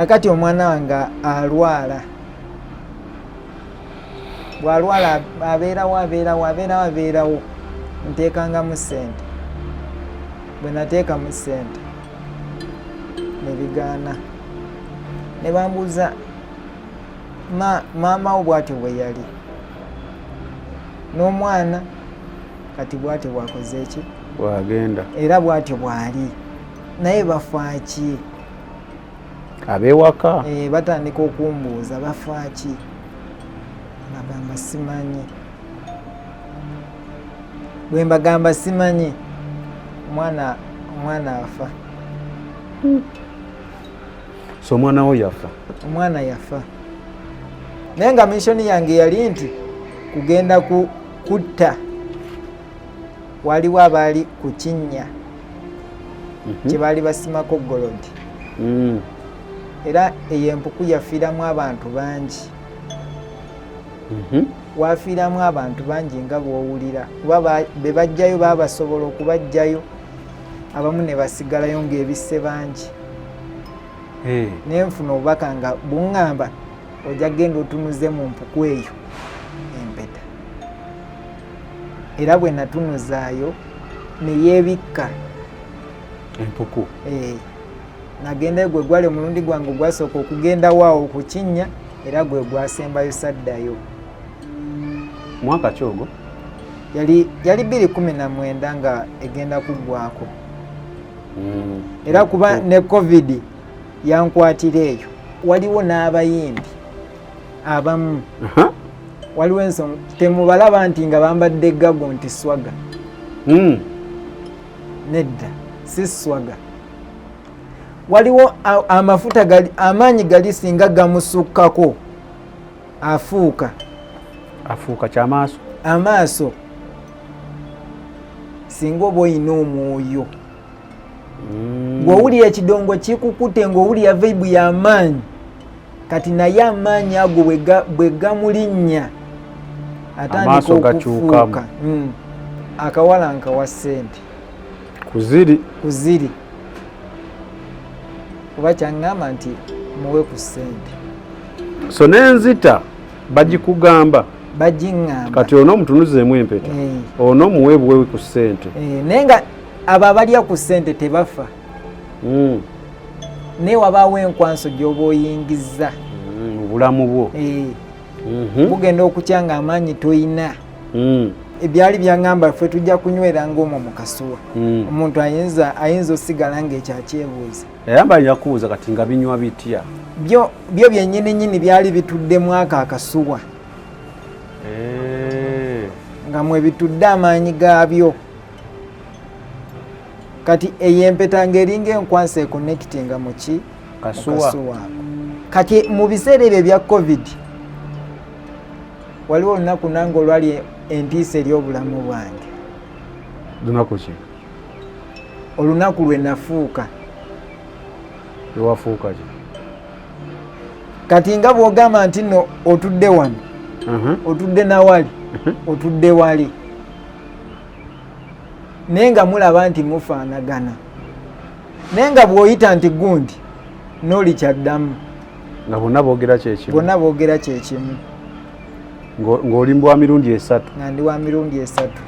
kakati omwana wange alwala bw'alwala abeerawo nteekangamu ssente bwe nateekamu ssente ne bigaana ne bambuuza maama wo bw'atyo bwe yali n'omwana kati bw'atyo bwakoze eki bwagenda era bw'atyo bw'ali naye bafaaki ab'ewaka batandika okumbuuza bafaaki nagamba simanyi bwe mbagamba simanyi omwana afa so omwana wo yafa omwana yafa naye nga mishoni yange yali nti kugenda kutta waliwo abaali ku kinnya kye baali basimako golodi era eyo empuku yafiiramu abantu bangi wafiiramu abantu bangi nga bw'owulira kuba be bajjayo baabasobola okubajjayo abamu ne basigalayo ng'ebisse bangi naye nfuna obubaka nga buŋŋamba ojja genda otunuze mu mpuku eyo empeta era bwe natunuzaayo ne yeebikka empuku nagendayo gwe gwali omulundi gwange gwasooka okugenda waawo ku kinnya era gwe gwasembayo saddayo mwaka ki ogwo yali 2019 nga egenda kuggwako era kuba ne covid yankwatira eyo waliwo n'abayimbi abamu waliwo ensonga temubalaba nti nga bambadde gago nti swaga nedda si swaga waliwo amafuta amaanyi gali singa gamusukkako afuuka kyamaaso amaaso singa oba oyina omwoyo ng'owulira ekidongo kikukute ng'owulira vibe y'amaanyi kati naye amaanyi ago bwe gamulinnya atandika okufuuka akawala nkawa ssente kuziri kuba kyaŋŋamba nti muwe ku ssente so n'enzita bagikugamba bagiŋŋamba kati ono omutunuzeemu empeta ono omuwe buwewe ku ssente naye nga abo abalya ku ssente tebafa naye wabaawo enkwanso gy'oba oyingiza mu bulamu bwo bugenda okukyanga amaanyi toyina ebyali byaŋŋamba ffe tujja kunywera ng'omwo mu kasuwa omuntu ayinza osigala ng'ekyakyebuuza ayamba nyakubuuza kati nga binywa bitya byo byennyini byali bituddemu ako akasuwa nga mwe bitudde amaanyi gaabyo kati eyempeta ng'eringa enkwansa ekonnekitinga mu ki kasuwa kati mu biseera ebyo ebya covid waliwo olunaku nange olwali entiisa ery'obulamu bwange lunaku ki olunaku lwe nafuuka lwewafuuka ki kati nga bw'ogamba nti nno otudde wano otudde nawali otudde wali naye nga mulaba nti mufaanagana naye nga bw'oyita nti gundi n'oli kyaddamu nga bonna boogera kyekimu ng'oli wa mirundi esatu nga ndi wa mirundi esatu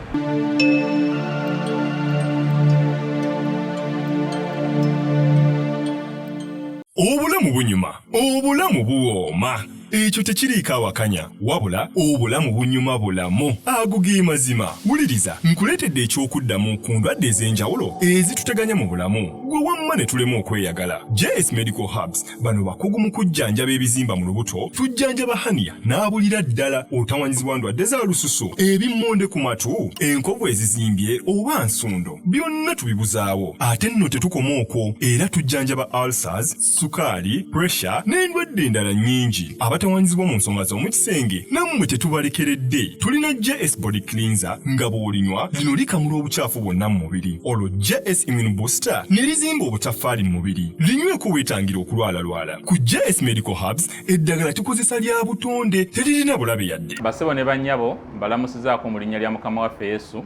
obulamu bunyuma obulamu buwooma ekyo tekiriiko awakanya wabula obulamu bunyuma bulamu ago ge mazima wuliriza nkuleetedde ekyokuddamu ku ndwadde ez'enjawulo ezituteganya mu bulamu gwe wamma ne tulema okweyagala. JS Medical Hubs bano bakugu mu kujjanjaba ebizimba mu lubuto, tujjanjaba hania n'abulira ddala otawanyizibwa ndwadde za lususu, ebimmonde ku matu, enkovu ezizimbye oba nsundo, byonna tubibuzaawo. Ate nno tetukoma okwo, era tujjanjaba ulcers, sukaali, pressure n'endwadde endala nnyingi. Abatawanyizibwa mu nsonga z'omukisenge nammwe tetubalekeredde. Tulina JS Body Cleanser nga bw'olinywa lino likamula obucaafu bwonna mu mubiri. Olwo JS Immune Booster ne lizimba obutafaali mu mubiri. Linyweko weetangira okulwalalwala. Ku JS Medical Hubs eddagala tukozesa lya butonde teririna bulabe yadde. Basebo ne bannyabo mbalamusizaako mu linnya lya Mukama waffe Yesu.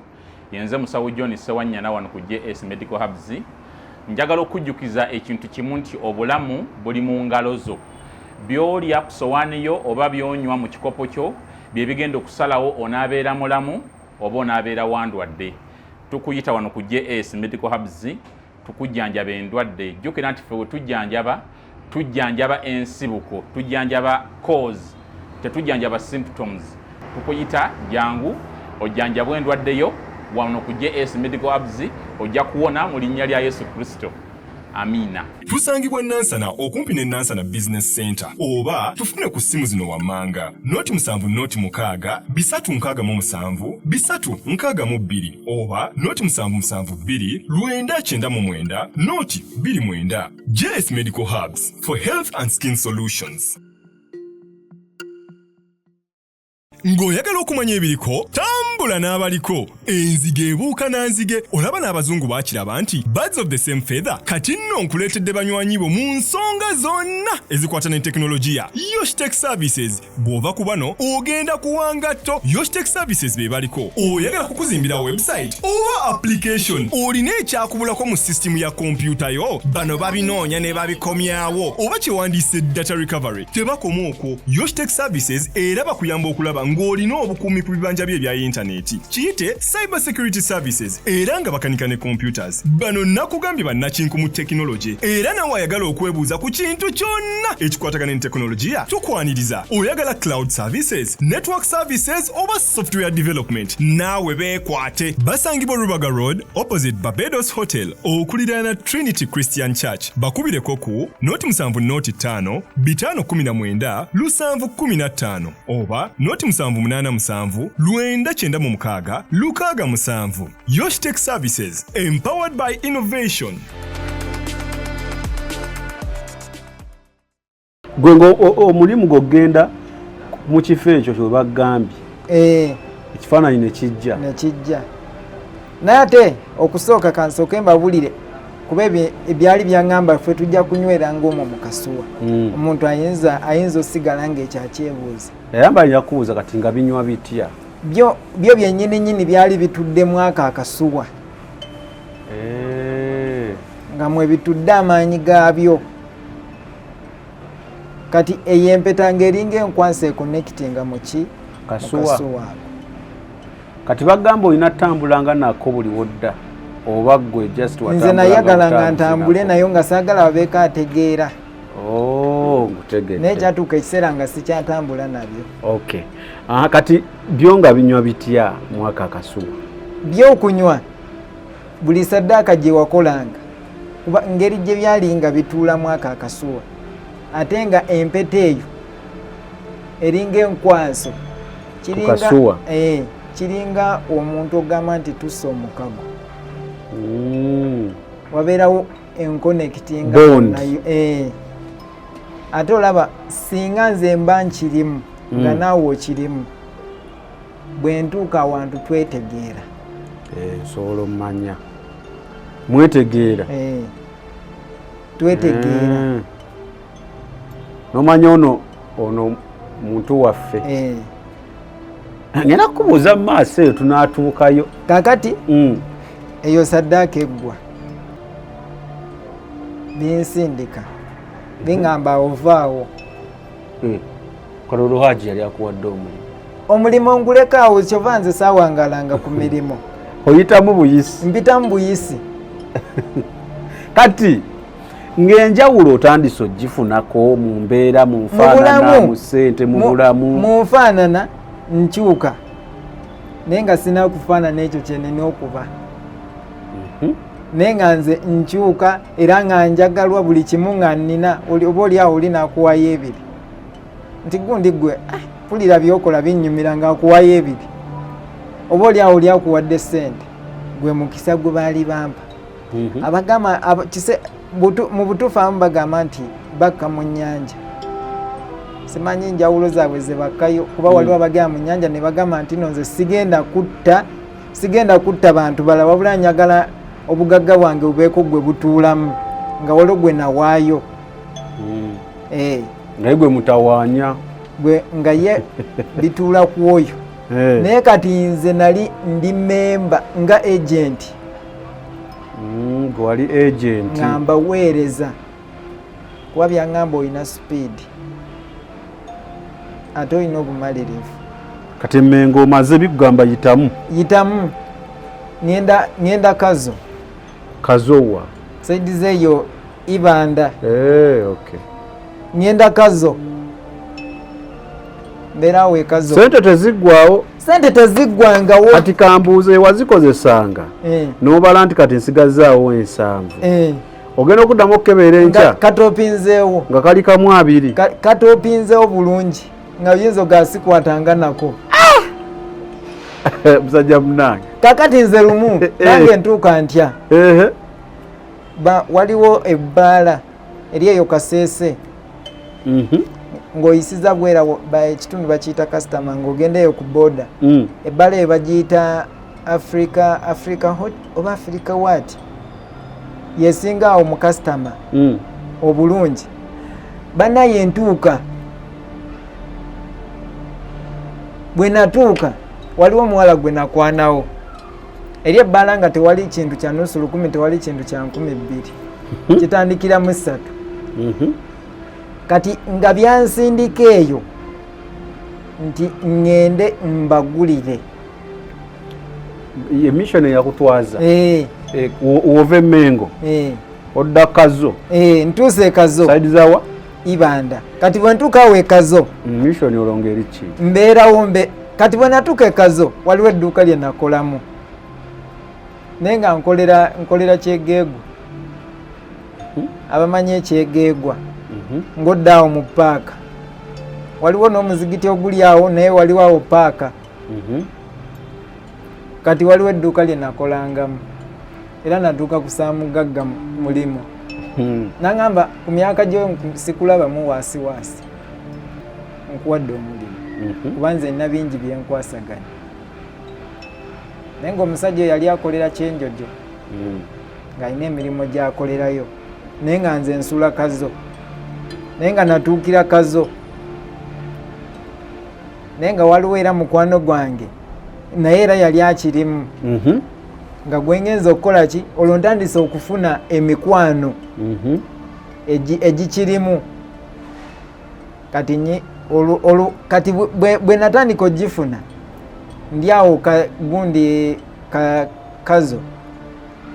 Yenze musawo John Sewanyana wano ku JS Medical Hubs. njagala okujjukiza ekintu kimu nti obulamu buli mu ngalo zo. By'olya ku sowaani yo oba by'onywa mu kikopo kyo bye bigenda okusalawo onaabeera mulamu oba onaabeera wandwadde. Tukuyita wano ku JS Medical Hubs tukujjanjaba endwadde. Jjukira nti ffe we tujjanjaba ensibuko, tujjanjaba cause, tetujjanjaba symptoms. Tukuyita jangu ojjanjabwa endwadde yo wano ku JS Medical Hubs ojja kuwona mu linnya lya Yesu Kristo. Amina. Tusangibwa Nansana okumpi ne Nansana Business Center oba tufune ku simu zino wammanga noti 7 bisatu nkaaga mu 7 bisatu nkaaga mu 2 oba noti 772 999 noti 29. JS Medical Hubs for health and skin solutions. Ng'oyagala okumanya ebiriko tambula n'abaliko enzige ebuuka na nzige. Olaba n'abazungu baakiraba nti birds of the same feather. Kati nno nkuleetedde banywanyi bo mu nsonga zonna ezikwata ne tekinologiya. Yoshtech Services bw'ova ku bano ogenda kuwanga tto. Yoshtech Services be baliko. Oyagala kukuzimbira website oba application, olina ekyakubulako mu system ya kompyuta yo, bano babinoonya ne babikomyawo, oba kyewandiise data recovery, tebakoma okwo. Yoshtech Services era bakuyamba okulaba ng'olina obukuumi ku bibanja bye ebya intaneti. Kiyite Cyber Security Services era nga bakanika ne computers. Bano nakugambye bannakinku mu tekinologi era nawe ayagala okwebuuza ku kintu kyonna ekikwatagana ne tekinologiya, tukwaniriza. Oyagala cloud services, network services oba software development, naawe beekwate. Basangibwa Rubaga Road opposite Barbados Hotel okuliraana Trinity Christian Church. Bakubireko ku noti 7 519 715 oba noti 787 997 Yoshtech Services, empowered by innovation. Gwengo omulimu gogenda mu kifo ekyo kye bagambye. Ekifaananyi ne kijja. Naye ate okusooka kansooke mbabulire kuba ebyali byaŋŋamba ffe tujja kunywera ng'omwo mu kasuwa. Omuntu ayinza osigala ng'ekyakyebuuza. Yayamba yakubuuza kati nga binywa bitya? Byo byennyini byali bitudde mwaka akasuwa. Nga mwe bitudde amaanyi gaabyo. Kati eyempeta ng'eringa enkwansa ekonnekitinga mu kasuwa. Kati bagamba olina ttambulanga nako buli wodda oba ggwe just watambula. Nze nayagala nga ntambule nayo nga saagala babeeko ategeera. Ngutegedde. Naye kyatuuka ekiseera nga sikyatambula nabyo. Okay. Kati byo nga binywa bitya mwaka akasuwa? By'okunywa buli saddaaka gye wakolanga kuba ngeri gye byali nga bituula mwaka akasuwa, ate nga empeta eyo eringa enkwanso kiringa omuntu ogamba nti tussa omukago. Wabeerawo enkonekitinga nayo. Ate olaba singa nze mba nkirimu nga naawe okirimu, bwe ntuuka awantu twetegeera. Nsobola omumanya. Mwetegeera? Twetegeera. Nomanya ono muntu waffe. Ngenda kubuuza mu maaso eyo tunaatuukayo. Kakati eyo saddaaka eggwa binsindika biŋŋamba ovaawo. Kalolo Haji yali akuwadde omulimu ngulekaawo, kyova nze saawangalanga ku mirimu. Oyitamu buyisi? Mpitamu buyisi. Kati ng'enjawulo otandise ogifunako mu mbeera, mu nfaanana, mu ssente, mu bulamu? Mu nfaanana nkyuka naye nga sina kufaanana ekyo kye nina okuba. Naye nga nze nkyuka era nga njagalwa buli kimu nga nnina. Oba oliawo oli nakuwayo ebiri nti gundi gwe pulira byokola binnyumira nga akuwayo ebiri. Oba oliawo oli akuwadde ssente, gwe mukisa gwe baali bampa. Abagamba mu butuufu abamu bagamba nti bakka mu nnyanja. Simanyi njawulo zaabwe ze bakkayo kuba waliwo abagenda mu nnyanja ne bagamba nti nno nze sigenda kutta bantu balala wabula njagala obugagga bwange bubeeko gwe butuulamu nga waliwo gwe nawaayo. Naye gwe mutawaanya. Nga ye bituula ku oyo. Naye kati nze nali ndi memba nga agenti gwali agent ngamba weereza kuba byaŋŋamba olina speed ate olina obumalirivu. kati Mmengo omaze bikugamba yitamu ngenda Kazo Kazowa saidi zeeyo Ibanda okay. ngenda Kazo mbeerawo Kazo. Sente teziggwangawo kati kambuuze wazikozesanga n'obala nti kati nsigazaawo 7 ogenda okuddamu okukebeera enkya katopinzeewo nga kali kamu 2 katopinzeewo bulungi nga biyinza ogasikwatanga nako musajja munange kakati nze lumu nange ntuuka ntya waliwo ebbaala eri eyo Kaseese ng'oyisiza bwera ekitundu bakiyita customer ng'ogendeyo ku boda ebbaala eyo bagiyita Africa hot oba Africa what yesinga awo mu customer obulungi bannaye ntuuka bwe natuuka waliwo omuwala gwe nakwanawo eri ebbaala nga tewali kintu kya nusu 10 tewali kintu kya 20 kitandikira mu 3 kati nga byansindika eyo nti ngende mbagulire emission yakutwaza wove Mmengo odda Kazo ntuuse Kazo side zawa Ibanda kati bwe ntuukawo Kazo mission olongeri ki mbeerawo kati bwe natuuka Kazo waliwo edduuka lye nakolamu naye nga nkolera Kyegeegwa abamanyi ekyegeegwa ng'odda awo mu paaka waliwo n'omuzigiti oguli awo naye waliwo awo paaka kati waliwo edduuka lye nakolangamu era natuuka kusaba mugagga mulimu nangamba ku myaka gyo sikulabamu waasiwaasi nkuwadde omulimu kuba nze nina bingi byenkwasaganya naye ng'omusajja oyo yali akolera Kyenjojo ng'alina emirimu gy'akolerayo naye nga nze nsula Kazo naye nga natuukira Kazo naye nga waliwo era mukwano gwange naye era yali akirimu nga gwengenza okukola ki olwo ntandise okufuna emikwano egikirimu kati bwe natandika ogifuna ndi awo gundi Kazo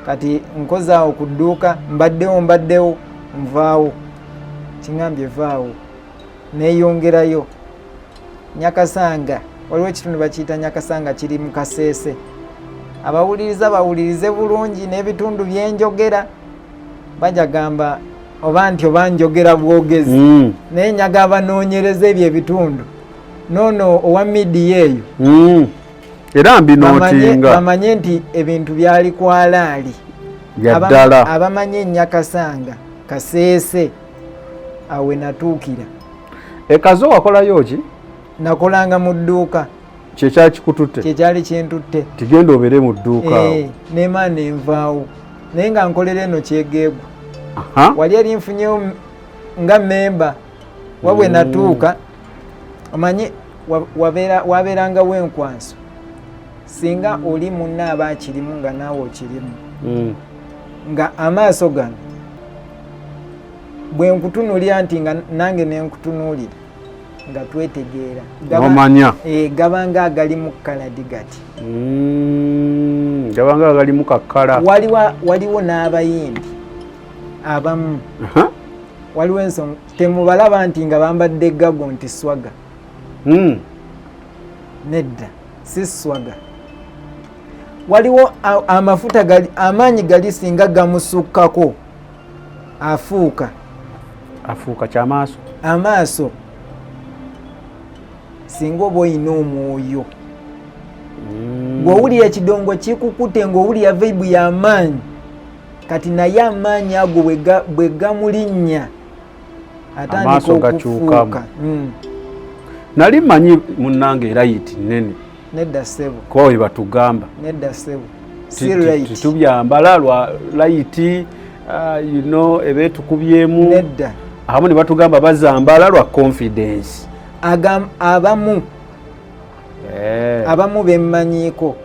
kati nkozaawo ku dduuka mbaddewo nvaawo kiŋambye vaawo neeyongerayo Nyakasanga waliwo ekitundu bakiyita Nyakasanga kiri mu Kaseese abawuliriza bawulirize bulungi n'ebitundu byenjogera bajagamba oba njogera bwogezi naye nyaga abanoonyereza ebyo ebitundu noono owa midiya eyo era mbinootinga bamanye nti ebintu byali kwalaali yaddala abamanye Nyakasanga Kaseese awe natuukira Kazo wakolayo ki nakolanga mu dduuka kyekyali kintutte tigenda obeere mu dduuka neema nenvaawo naye nga nkolera eno Kyegeegwa wali eri nfunyewo nga memba wabwe natuuka omanyi wabeerangawo enkwanso singa oli munna aba akirimu nga naawe okirimu nga amaaso gano bwe nkutunuulira nti nga nange nenkutunuulira nga twetegeera omanya gabanga agalimu kaladigati gabanga agalimu kakkala waliwo n'abayimbi abamu waliwo ensonga temubalaba nti nga bambadde gago nti swaga nedda si swaga waliwo amafuta amaanyi gali singa gamusukkako afuuka kyamaaso amaaso singa oba oyina omwoyo ng'owulira ekidongo kikukute ng'owulira vibe y'amaanyi kati naye amaanyi ago bwe gamulinnya atandika okufuuka nali mmanyi munnange era yiti nnene nedda ssebo kuba we batugamba nedda ssebo si right titubyambala lwa layiti ebeetukubyemu nedda abamu ne batugamba bazambala lwa confidence abamu bemmanyiiko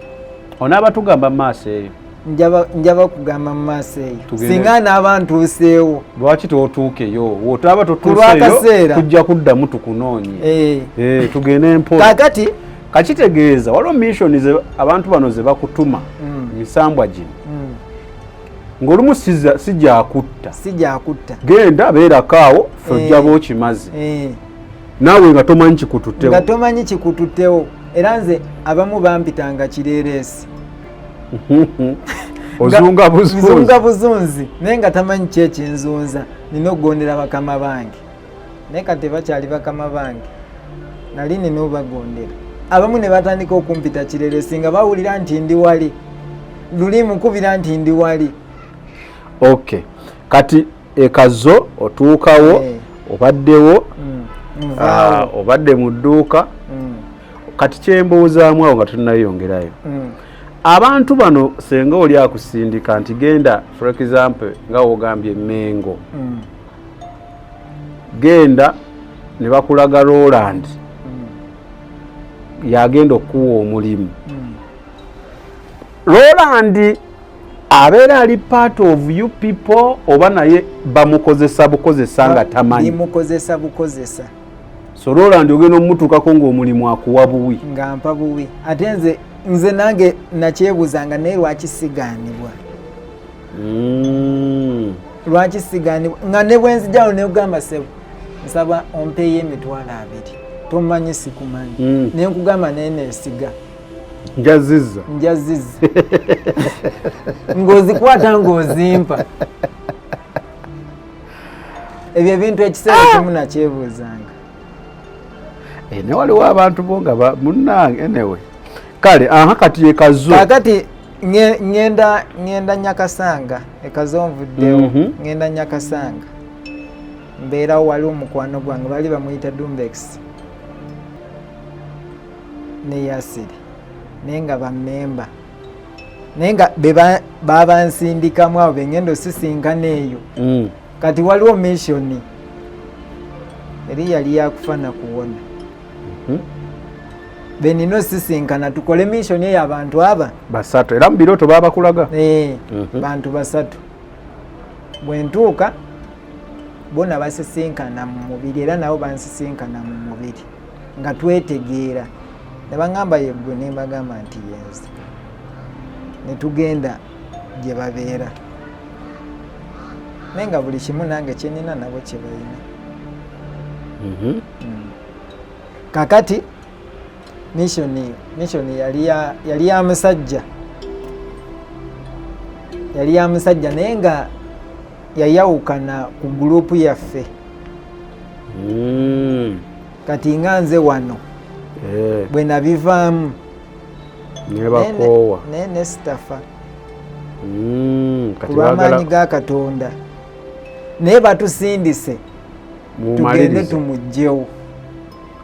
onabatugamba mu maaso eyo njaba kugamba mu maaso eyo singa n'abantu useewo lwaki tootuukeyo wotaba totuuseyo tujja kuddamu tukunoonye tugende empola kakati kakitegeeza waliwo mission abantu bano ze bakutuma misambwa gino ng'olumu sijakutta genda beerakaawo fe ojja bookimaze naawe nga tomanyi kikututtewo era nze abamu bampitanga kireereesi ozunga buzunzi naye nga tamanyi ki ekinzunza nina okugondera bakama bange naye kati bakyali bakama bange nali nina obagondera abamu ne batandika okumpita kireereesi nga bawulira nti ndi wali luli mukubira nti ndi wali. Okay, kati ekazo otuukawo obaddewo obadde mu dduuka kati kyembuuzaamu awo nga tunnayongerayo abantu bano senga oli akusindika nti genda for example nga wogambye Mengo genda ne bakulaga Roland yagenda okuwa omulimu Roland abeera ali part of you people oba naye bamukozesa bukozesa nga tamanyi bukozesa so Roland ogenda omutuukako ng'omulimu akuwa buwi nga mpa buwi ate nze nange nakyebuuzanga naye lwaki sigaanibwa lwaki sigaanibwa nga ne bwenzijjawo ne kugamba sebo nsaba ompeeyo $200 tomanyi sikumanyi naye nkugamba naye neesiga njazizza ng'ozikwata ng'ozimpa ebyo ebintu ekiseera kimu nakyebuuzanga ne waliwo abantu bo nga munnange anyway kale kati ekazo kakati ngenda Nyakasanga ekazo nvuddewo ngenda Nyakasanga mbeerawo waliwo omukwano gwange bali bamuyita Dumbex ne Yasiri naye nga bammemba naye nga babansindikamu abo bengenda osisinkana eyo kati waliwo missioni eri yali yakufana kuwona benina osisinkana tukole missioni eyo abantu aba basatu era mu birooto babakulaga bantu basatu bwe ntuuka bona basisinkana mu mubiri era nabo bansisinkana mu mubiri nga twetegeera ne baŋŋamba yeggwe ne mbagamba nti yenze ne tugenda gye babeera naye nga buli kimu nange kyenina nabo kye balina kakati missioni yali ya musajja naye nga yayawukana ku gurupu yaffe kati nga nze wano bwe nabivaamu nebakoowa naye nesitafa ku lw'amaanyi ga Katonda naye batusindise tugende tumugjewo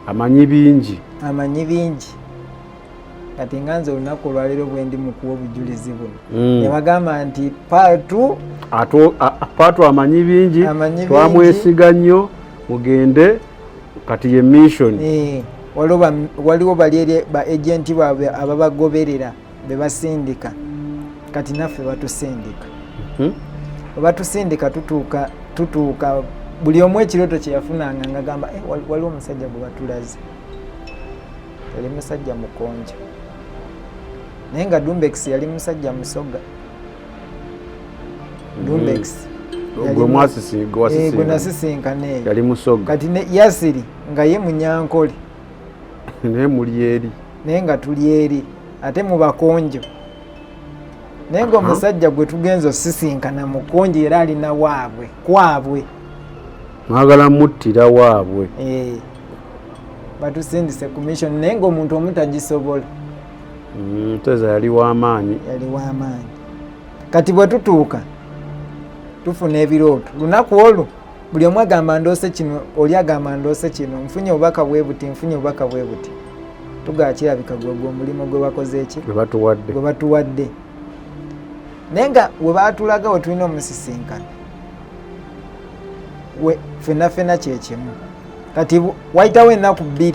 amanyi bingi kati nga nze olunaku olwaleero bwe ndi mukuwa obujulizi buno ne bagamba nti paatu amanyi bingi twamwesiga nnyo mugende kati ye mission waliwo bali ba agenti baabwe ababagoberera be basindika kati naffe batusindika batusindika tutuuka buli omu ekirooto kye yafunanga nga gamba waliwo omusajja gwe batulaze yali musajja mukonja naye nga Dumbex yali musajja musoga Dumbex gwe nasisinkana eyo yali musoga kati ne Yasiri nga ye munyankole naye muli eri naye nga tuli eri ate mu bakonjo naye nga omusajja gwe tugenza osisinkana mukonjo era alina waabwe kwabwe mwagala muttira waabwe batusindise ku mission naye nga omuntu omutagisobola teza yali w'amaanyi kati bwe tutuuka tufuna ebirooto lunaku olwo buli omu agamba ndoose kino oli agamba ndoose kino nfunye obubaka bwe buti tugakirabika gwe omulimu gwe bakoze eki gwe batuwadde naye nga we baatulaga we tulina omusisinkana fenna kyekimu kati wayitawo ennaku 2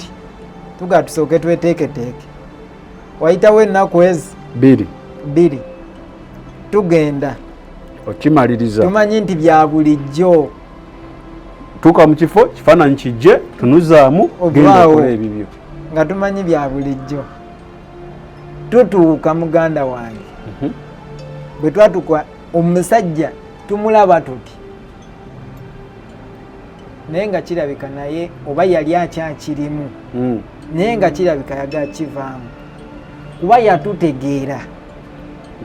tugaa tusooke tweteeketeeke wayitawo ennaku ezi 2 tugenda okimaliriza tumanyi nti bya bulijjo tuuka mu kifo kifaananyi kijje tunuzaamu genda okola ebibyo nga tumanyi bya bulijjo tutuuka muganda wange bwe twatuka omusajja tumulaba tuti naye nga kirabika naye oba yali akyakirimu naye nga kirabika yaga kivaamu kuba yatutegeera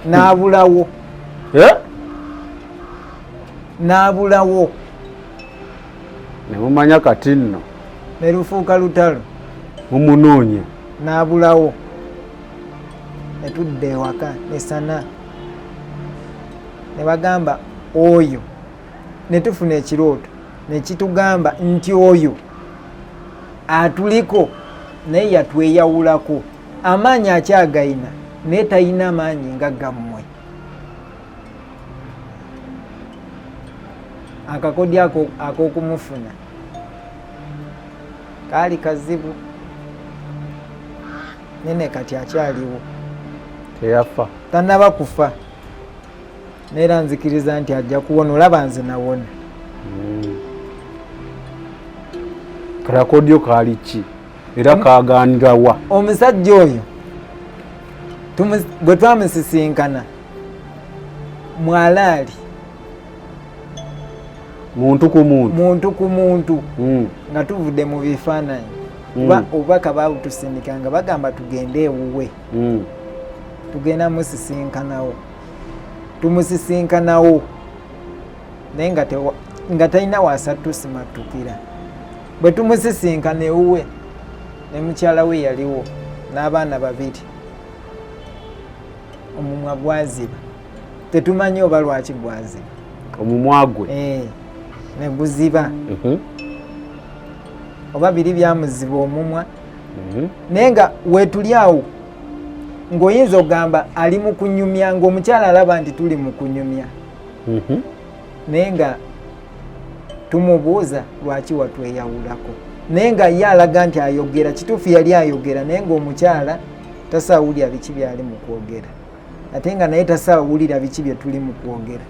n'abulawo n'abulawo ne mumanya kati nno ne lufuuka lutalo mumunoonya n'abulawo ne tudda ewaka esana ne bagamba oyo ne tufuna ekirooto ne kitugamba nti oyo atuliko naye yatweyawulako amaanyi akyagayina naye talina amaanyi nga gammwe akakodi ak'okumufuna kaali kazibu nene kati akyaliwo teyafa tanaba kufa neera nzikiriza nti ajja kuwona olaba nze nawona kalakodyo kaali ki era kaaganirawa omusajja oyo bwe twamusisinkana mwalaali muntu ku muntu nga tuvudde mu bifaananyi kuba obubaka baabutusindikanga bagamba tugende ewuwe tugenda musisinkanawo tumusisinkanawo naye nga talina wasatusimatukira bwe tumusisinkana ewuwe ne mukyala we yaliwo n'abaana babiri omumwa gwaziba tetumanyi oba lwaki gwaziba omumwa gwe ne guziba oba biri byamuziba omumwa naye nga weetuli awo ng'oyinza okugamba ali mu kunyumya ng'omukyala alaba nti tuli mu kunyumya naye nga tumubuuza lwaki watweyawulako naye nga ye alaga nti ayogera kituufu yali ayogera naye ng'omukyala tasaawulira biki byali mu kwogera ate nga naye tasaawulira biki bye tuli mu kwogera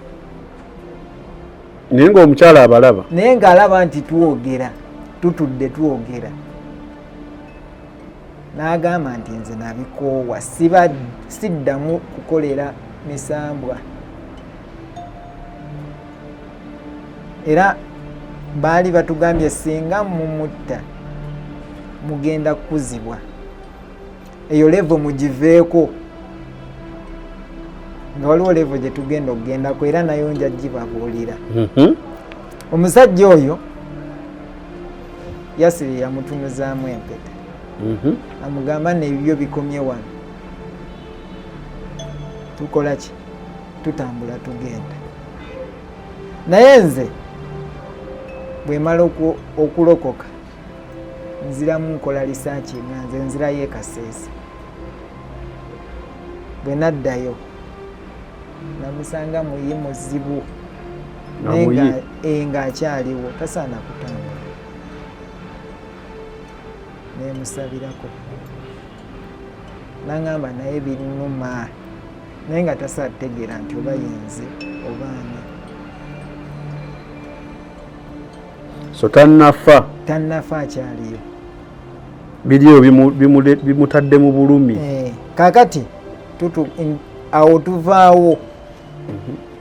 naye ng'omukyala abalaba naye ng'alaba nti twogera tutudde twogera n'agamba nti nze nabikoowa siddamu kukolera misambwa era baali batugambye singa mumutta mugenda kukuzibwa eyo levo mugiveeko nga waliwo levo gye tugenda okugendako era nayo nja gibabuulira omusajja oyo Yasiri yamutunuzaamu empeta amugamba nebibyo bikomye wano tukola ki tutambula tugenda naye nze bwe mala okulokoka nziramu nkola lisaaki nga nze nzirayo ekaseese bwe naddayo namusanga muyi muzibu naye nga akyaliwo tasaana kutambula nemusabirako naŋŋamba naye binnuma naye nga tasategeera nti oba yenze oba ani so tannafa akyaliyo biriyo bimutadde mu bulumi kakati awo tuvaawo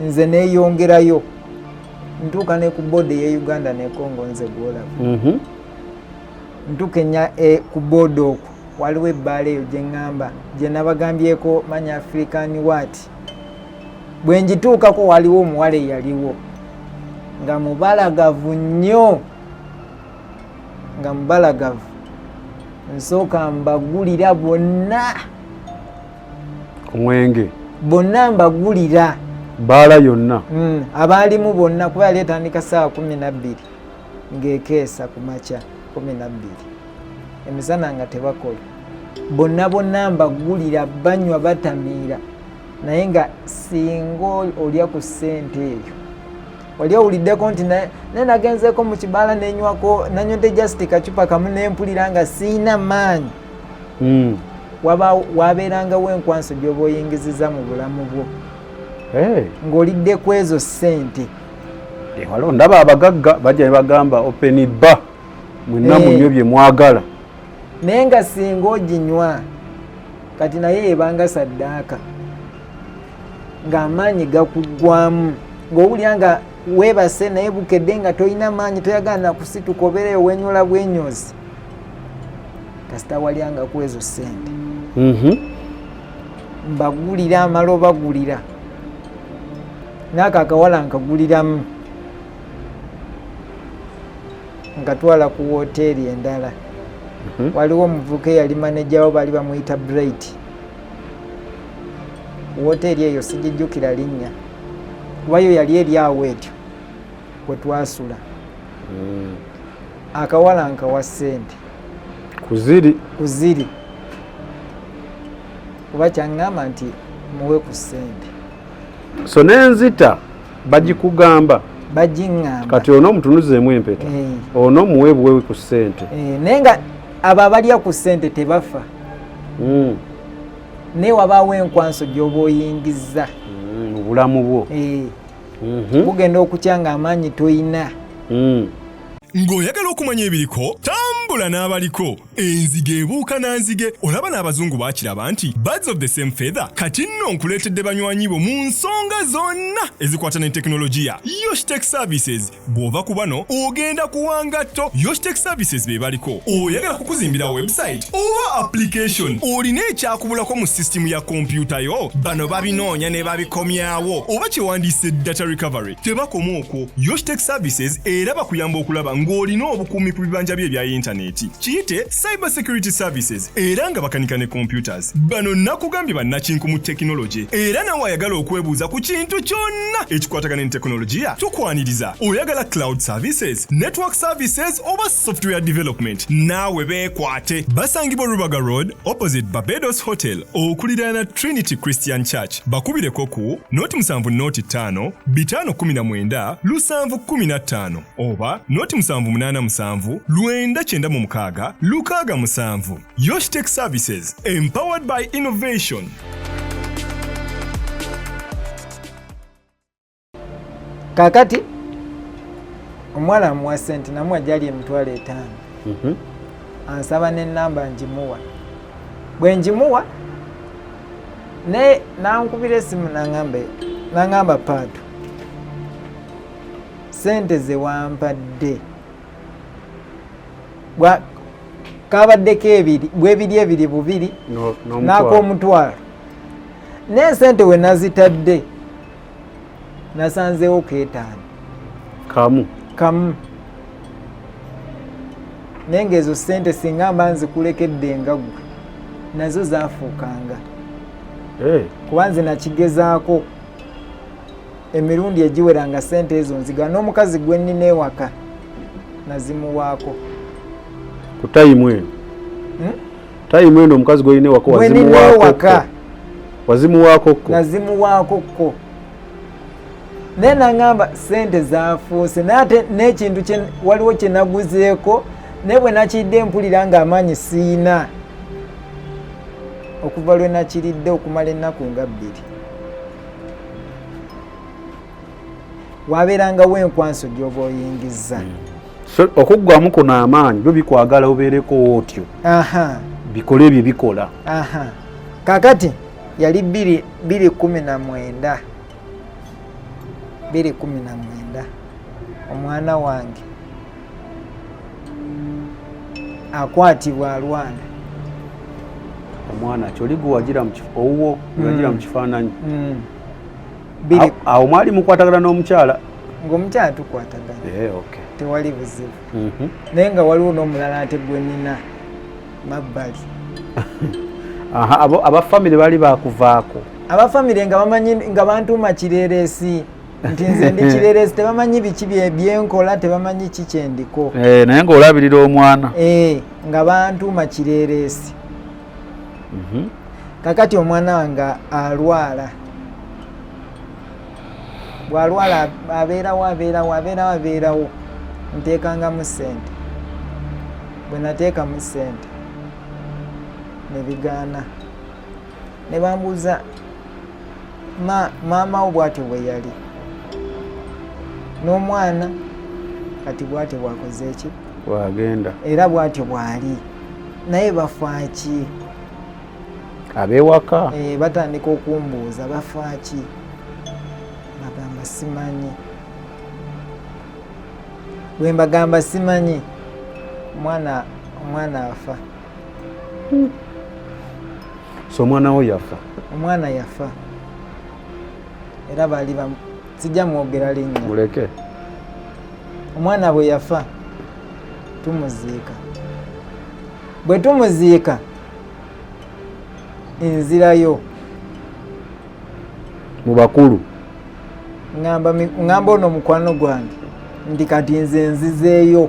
nze neeyongerayo ntuuka ne ku boodi ye Uganda ne Congo nze gwolaba ntukenya ku boodi okwo waliwo ebbaala eyo gye ŋŋamba gye nabagambyeko manya African wat bwe ngituukako waliwo omuwala eyaliwo nga mubalagavu nnyo nga mubalagavu nsooka mbagulira bonna omwenge bonna mbagulira bbaala yonna abaalimu bonna kuba yali etandika saawa 12 ng'ekeesa ku makya 12 emisana nga tebakola bonna mbagulira banywa batamiira naye nga singa olya ku ssente eyo oli owuliddeko nti naye nagenzeeko mu kibaala nenywako nanywedde just kacupa kamu nempulira nga siina maanyi wabeerangawo enkwanso gy'oba oyingiziza mu bulamu bwo ng'olidde ku ezo ssente. Waliwo ndaba abagagga bajja ne bagamba open bar mwenna munywe bye mwagala. Naye nga singa oginywa kati naye ebanga saddaaka ng'amaanyi gakuggwamu ng'owulira nga weebase naye bukedde nga tolina maanyi toyagala na kusituka obeereyo wenyola bwenyozi kasita walyanga ku ezo ssente. Mbagulira amala obagulira naako akawala nkaguliramu nkatwala ku woteeri endala. Waliwo omuvubuka eyali manejawo baali bamuyita Bright. Woteeri eyo sigijjukira linnya kubayo yali eri awo etyo kwe twasula. Akawala nkawa ssente kuziri kuba kyaŋŋamba nti muwe ku ssente. So n'enzita bagikugamba bagiŋŋamba kati ono omutunuzeemu empeta ono muwe buwewe ku ssente. Naye nga abo abalya ku ssente tebafa. Naye wabaawo enkwanso gy'oba oyingizza mu bulamu bwo. Bugenda okutya ng'amaanyi toyina. Ng'oyagala okumanya ebiriko tambula n'abaliko. Enzige ebuuka na nzige. Olaba n'abazungu baakiraba nti birds of the same feather. Kati nno nkuleetedde banywanyi bo mu nsonga zonna ezikwata ne tekinologiya. Yoshtech Services bw'ova ku bano ogenda kuwangatto. Yoshtech Services be baliko. Oyagala kukuzimbira website oba application olina ekyakubulako mu system ya kompyuta yo. Bano babinoonya ne babikomyawo oba kyewandiise data recovery. Tebakoma okwo. Yoshtech Services era bakuyamba okulaba ng'olina obukuumi ku bibanja bye ebya intaneti. Kiyite cyber security services era nga bakanika ne computers. Bano nakugambye bannakinku mu tekinologi era nawe ayagala okwebuuza ku kintu kyonna ekikwatagana ne tekinologiya tukwaniriza. Oyagala cloud services, network services oba software development naawe beekwate. Basangibwa Rubaga Road opposite Barbados Hotel okuliraana Trinity Christian Church. Bakubireko ku 07 5 519 oba 0787 996 667. Yoshtech Services, empowered by innovation. Kakati omwana amuwa ssente namuwa gyali emitwalo 5. Ansaba n'ennamba ngimuwa. Bwe ngimuwa naye nankubira essimu n'angamba Paatu, ssente ze wampadde kabaddeko ebiri bwebiri ebiri bubiri n'ak'omutwalo. Naye ssente we nazitadde nasanzeewo K5 kamu. Naye ng'ezo ssente singa mba nzikulekedde nga ggwe nazo zaafuukanga. Kuba nze nakigezaako emirundi egiwera nga ssente ezo nziga n'omukazi gwe nnina ewaka nazimuwaako. Ku tayimu eno tayimu eno omukazi gwe nnina ewaka wazimuwaakokko. Nazimuwaakokko. Naye nangamba ssente zaafuuse naye ate n'ekintu waliwo kye naguzeeko naye bwe nakiridde mpulira ng'amaanyi siina okuva lwe nakiridde okumala ennaku nga 2. Wabeerangawo enkwanso gy'oba oyingizza. So okuggwamu kuno amaanyi byo bikwagala obeereko otyo. Bikole bye bikola. Kakati yali 2019 omwana wange akwatibwa alwana. Omwana kyoli gwe wagira mu kifo owuwo wagira mu kifaananyi. Awo mwali mukwatagana n'omukyala? Ng'omukyala tukwatagana. Okay. Tewali buzibu. Naye nga waliwo n'omulala ate gwe nnina mabbali. Abafamire baali bakuvaako? Abafamire nga bamanyi nga bantuuma kireereesi nti nze ndi kireereesi tebamanyi biki byenkola tebamanyi ki kyendiko. Naye ng'olabirira omwana? Nga bantuuma kireereesi. Kakati omwana wange alwala. Bw'alwala abeerawo nteekangamu ssente. Bwe nateekamu ssente ne bigaana. Ne bambuuza maama wo bwatyo bwe yali n'omwana kati bwatyo bwakoze eki bwagenda era bwatyo bwali naye bafaaki abewaka batandika okumbuuza bafaaki bagamba simanyi bwe mbagamba simanyi omwana afa so omwana wo yafa omwana yafa era bali sijja mwogera linnya muleke omwana bwe yafa tumuziika bwe tumuziika nzirayo mu bakulu ngamba ono mukwano gwange nti kati nze nzizeeyo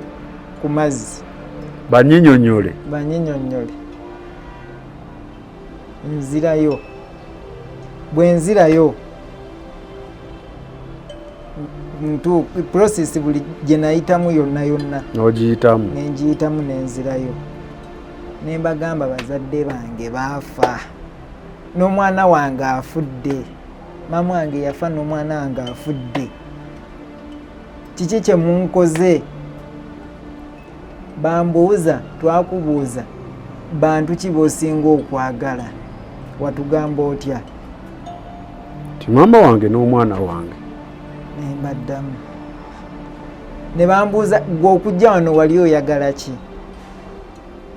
ku mazzi banyinyonyole nzirayo bwe nzirayo process buli gye nayitamu yonna n'ogiyitamu nenjiyitamu nenzirayo nembagamba bazadde bange baafa n'omwana wange afudde maama wange yafa n'omwana wange afudde kiki kye munkoze bambuuza twakubuuza bantu ki b'osinga okwagala watugamba otya ti maama wange n'omwana wange nembaddamu ne bambuuza gwe okujja wano wali oyagala ki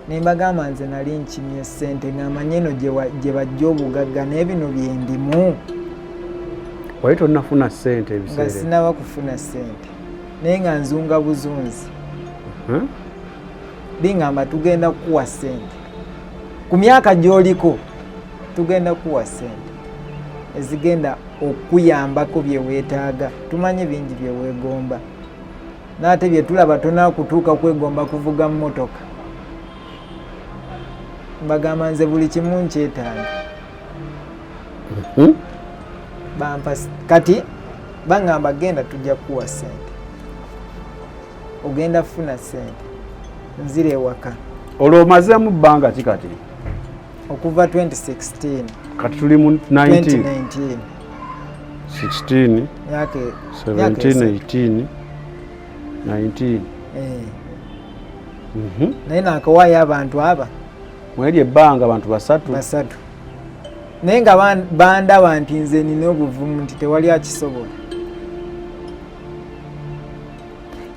nembagamba nze nali nkimye ssente ng'amanyi eno gye bajja obugagga naye bino byendimu wali tonnafuna ssente nga ebiseera sinaba kufuna ssente naye nga nzunga buzunzi bingamba tugenda kukuwa ssente ku myaka gy'oliko tugenda kukuwa ssente ezigenda okuyambako bye weetaaga tumanyi bingi bye weegomba n'ate bye tulaba tonaakutuuka kwegomba kuvuga mu motoka mbagamba nze buli kimu nkyetaaga bampa kati bangamba genda tujja kukuwa ssente ogenda kufuna ssente nzira ewaka olwo omazeemu bbanga ki kati okuva 2016 kati tuli mu 2019 16 myaka 17 18 19 naye nakawaayo abantu aba mweri ebbanga abantu basatu naye nga bandaba nti nze nina obuvumu nti tewali akisobola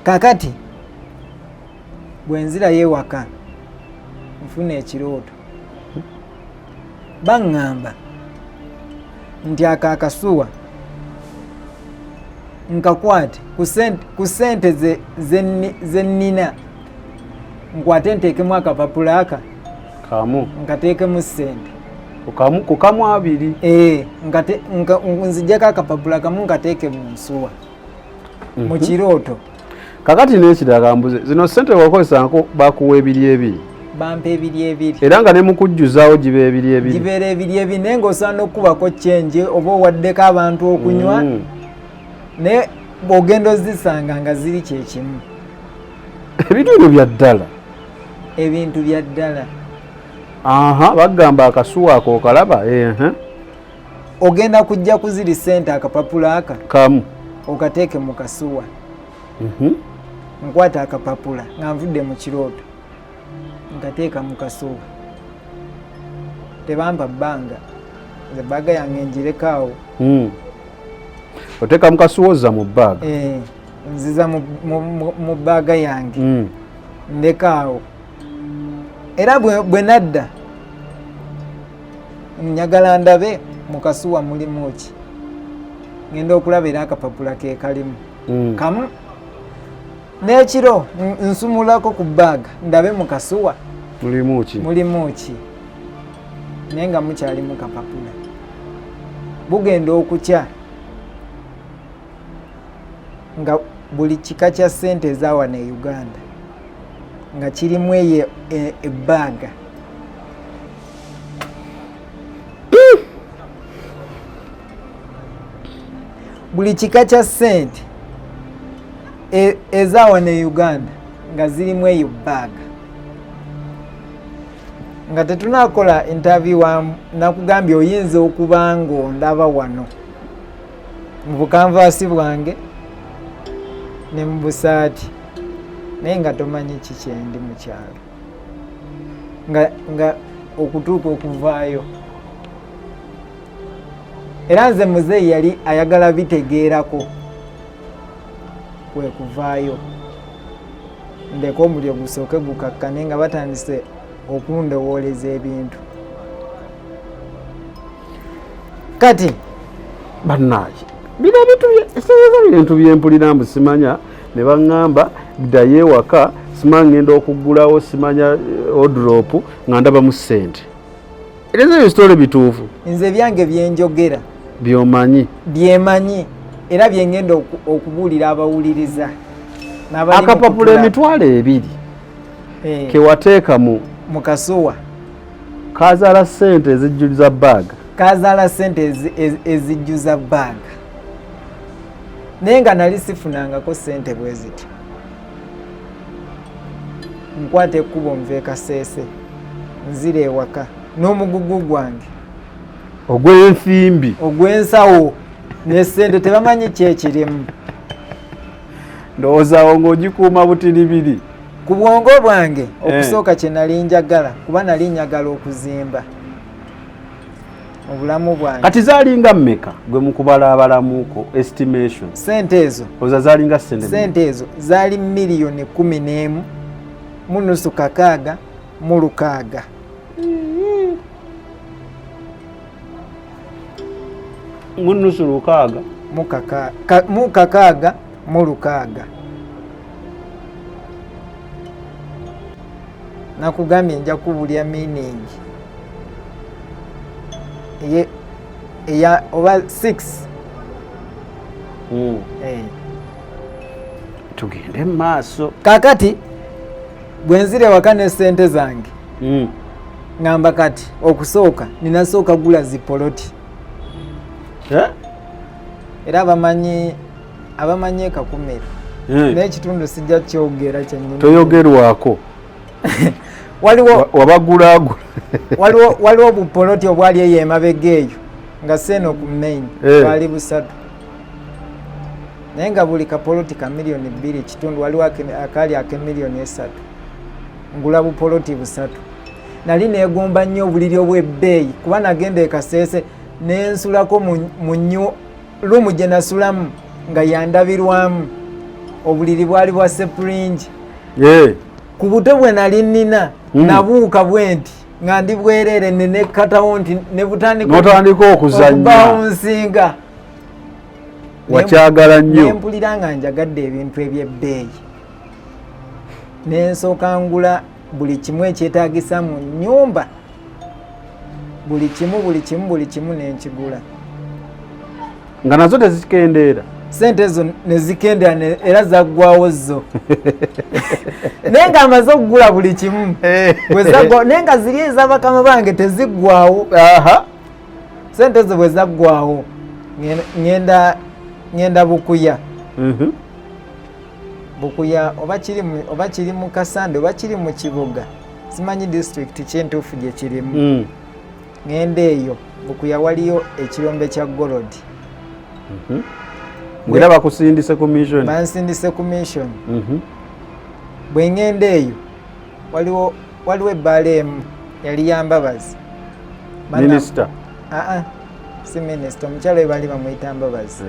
kakati bwe nzirayo ewaka nfuna ekirooto baŋŋamba nti akakasuwa nkakwate ku ssente ze nnina nkwate nteekemu akapapula aka kamu nkateekemu ssente ku kamu abiri nzijjako akapapula kamu nkateeke mu nsuwa mu kirooto kakati n'ekirala mbuze zino ssente wakozesako bakuwa ebiri ebiri bampa ebiri ebiri era nga ne mukujjuzaawo giba ebiri ebiri gibeera ebiri ebiri naye ng'osaana okukubako kyenje oba owaddeko abantu okunywa naye bw'ogenda ozisanga nga ziri kyekimu ebintu ebyo bya ddala ebintu bya ddala bagamba akasuwa ako okalaba ogenda kujja kuziri ssente akapapula aka kamu okateeke mu kasuwa nkwata akapapula nga nvudde mu kirooto nkateeka mu kasuwa tebampa bbanga nze bbaaga yange ngirekaawo oteeka mu kasuwa ozza mu bbaaga nziza mu bbaaga yange ndekaawo era bwe nadda njagala ndabe mu kasuwa mulimu ki ngenda okulaba era akapapula ke kalimu kamu n'ekiro nsumulako ku bbaaga ndabe mu kasuwa mulimu ki naye nga mukyali mu kapapula bugenda okukya nga buli kika kya ssente ezawano e Uganda nga kirimu eyo ebbaaga buli kika kya ssente ezawano e Uganda nga zirimu eyo bbaaga nga tetunakola interview nakugambye oyinza okuba ng'ondaba wano mu bukanvaasi bwange ne mu busaati naye nga tomanyi kikyendi mu kyalo nga okutuuka okuvaayo era nze muzeeyi yali ayagala bitegeerako kwe kuvaayo ndeka omuliro gusooke gukakkane nga batandise okundowooleza ebintu kati bannaaye bino bintu byempulira mbu simanya ne baŋŋamba ddayo ewaka simanya ngenda okuggulawo simanya odrop nga ndabamu ssente era ebyo sitole bituufu nze byange byenjogera byomanyi byemanyi era byengenda okubuulira abawuliriza akapapula emitwalo 2 kewateeka mu kasuwa kazaala ssente ezijjuza baaga kazaala ssente ezijjuza baaga naye nga nali sifunangako ssente bwe ziti nkwata ekkubo nve Kaseese nzira ewaka n'omugugu gwange ogw'enfimbi ogw'ensawo n'essente tebamanyi kyekirimu ndowoozawo ng'ogikuuma butiribiri ku bwongo bwange okusooka kye nali njagala kuba nali njagala okuzimba obulamu bwange kati zaalinga mmeka gwe mukubala abalamuko estimation ssente ezo oza zaalinga ssente ezo zaali miliyoni 11 mu nusu kakaaga mu 6 mu nusu 6 mu kakaaga mu 6 nakugambye nja kubulya meaning eya oba 6 tugende mu maaso kakati bwenzire waka ne ssente zange ngamba kati okusooka ninasooka gula zipoloti era abamanyi ekakumira n'ekitundu sijja kyogera kyennyini toyogerwako wabagulaagula waliwo obupoloti obwali eyo emabega eyo nga seeno ku main bwali 3 naye nga buli kapoloti ka miliyoni 2 kitundu waliwo akali ak'emiliyoni 3 ngula bupoloti 3 nali neegomba nnyo obuliri obw'ebbeeyi kuba nagenda e Kaseese nensulako mu lumu gye nasulamu nga yandabirwamu obuliri bwali bwa sepulingi ku buto bwe nali nnina nabuuka bwe nti nga ndi bwereere nenekkatawo nti ne butandika okuzannya nsinga wakyagala nnyo nempulira nga njagadde ebintu eby'ebbeeyi nensooka ngula buli kimu ekyetaagisa mu nnyumba buli kimu nenkigula nga nazo tezikendeera ssente ezo nezikendera era zaggwawo zo naye nga amaze okugula buli kimu naye nga ziri ez'abakama bange teziggwawo ssente ezo bwe zaggwawo ngenda bukuya bukuya oba kiri mu Kasande oba kiri mu Kibuga simanyi disitulikiti kyentuufu gye kirimu ngenda eyo bukuya waliyo ekirombe kya golodi ngera bakusindise commission bansindise commission bwe ngenda eyo waliwo ebbaala emu yali yambabazi minisita si minisita omukyalo we bali bamuyita mbabazi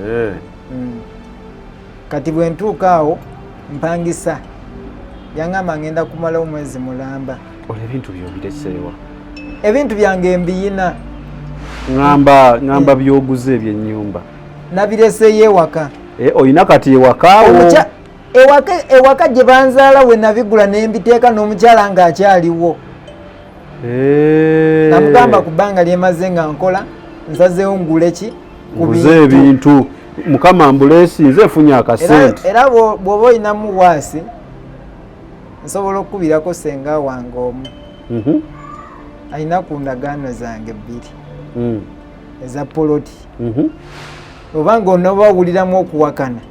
kati bwe ntuuka awo mpangisa yaŋŋamba ngenda kumalawo mwezi mulamba ebintu byobireseewa ebintu byange mbiyina ŋŋamba byoguze ebyennyumba nabireseeyo ewaka oyina kati ewakaawo ewaka gye banzaala we nabigula ne mbiteeka n'omukyala ng'akyaliwo namugamba ku bbanga lyemaze nga nkola nsazeewo ngule ki nguze ebintu mukama ambulensi nze efunye akasente era bw'oba oyinamu waasi nsobola okukubirako senga wange omu alina ku ndagaano zange 2 eza poloti oba nga onoba owuliramu okuwakana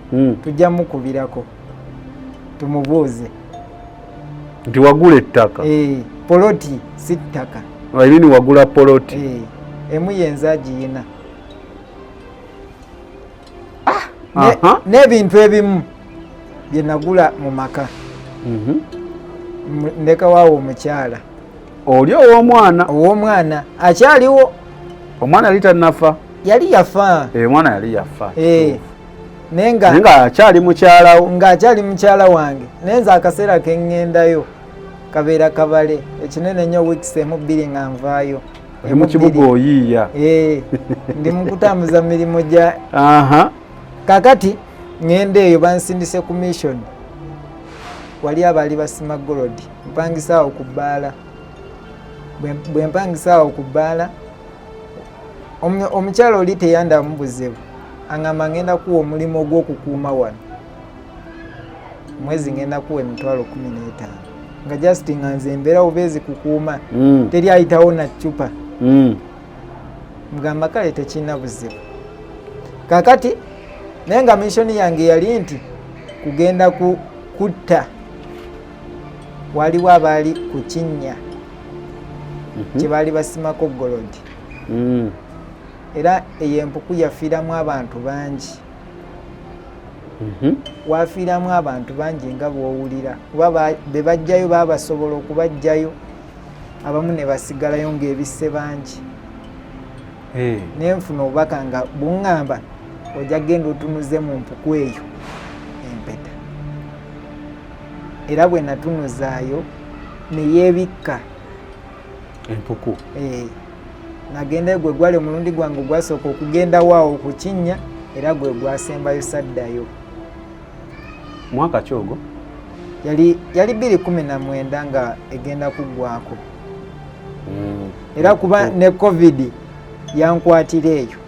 tujja mukubirako tumubuuze nti wagula ettaka poloti si ttaka ayini wagula poloti emu yenza agiyina n'ebintu ebimu bye nagula mu maka ndeka waawo omukyala oli ow'omwana akyaliwo. omwana yali tannafa? Yali yafa. Omwana yali yafa naye nga akyali mukyalawo, ng'akyali mukyala wange. naye nze akaseera ke ŋŋendayo kabeera kabale ekinene nnyo, wiikisi emu bbiri nga nvaayo. oli mu kibuga oyiiya. ndi mu kutambuza mirimu gya kakati ŋŋenda eyo bansindise ku mission. wali abaali basima golodi, mpangisaawo ku bbaala. bwe mpangisaawo ku bbaala, omukyala oli teyandamu buzibu, aŋŋamba ŋŋenda kuwa omulimu ogw'okukuuma wano, mwezi ŋŋenda kuwa emitwalo 15 nga just nga nze embeera obeezi kukuuma, teri ayitawo na ccupa. mugamba kale tekirina buzibu. kakati naye nga missoni yange yali nti kugenda kutta. waliwo abaali ku kinnya kye baali basimako golodi, era eyo empuku yafiiramu abantu bangi. wafiiramu abantu bangi nga bw'owulira, kuba be bajjayo baabasobola okubajjayo, abamu ne basigalayo ng'ebisse bangi. naye nfuna obubaka nga buŋŋamba ojja genda otunuze mu mpuku eyo empeta. era bwe natunuzaayo ne yeebikka empuku. nagenda gwe gwali omulundi gwange gwasooka okugenda waawo ku kinnya, era gwe gwasembayo saddayo. mwaka ki ogwo? yali 2019 nga egenda kuggwako. era kuba ne covid yankwatira eyo.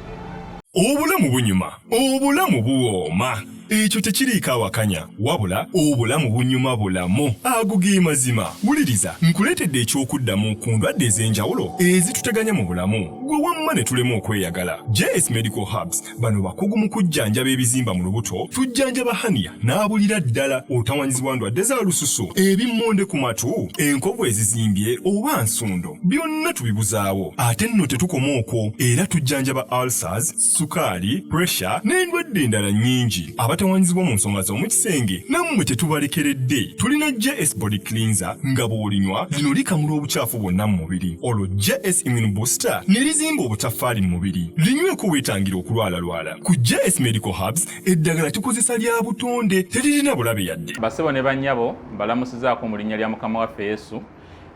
obulamu bunyuma, obulamu buwooma. ekyo tekiriiko awakanya wabula obulamu bunyuma bulamu agugi mazima. wuliriza nkuleetedde ekyokuddamu ku ndwadde ez'enjawulo ezituteganya mu bulamu gwe wamma ne tulema okweyagala. JS Medical Hubs bano bakugu mu kujjanjaba ebizimba mu lubuto, tujjanjaba haniya n'abulira ddala otawanyizibwa ndwadde za lususu, ebimmonde ku matu, enkovu ezizimbye oba nsundo, byonna tubibuzaawo. ate nno tetukoma okwo, era tujjanjaba ulcers, sukaali, pressure n'endwadde endala nnyingi. abatawanyizibwa mu nsonga z'omukisenge nammwe tetubalekeredde. tulina JS Body Cleanser nga bw'olinywa lino likamula obucaafu bwonna mu mubiri. olwo JS Immune Booster ne lizimba obutaffaali mu mubiri. linyweko weetangira okulwalalwala. ku JS Medical Hubs eddagala tukozesa lya butonde, teririna bulabe yadde. basebo ne bannyabo mbalamusizaako mu linnya lya mukama waffe Yesu.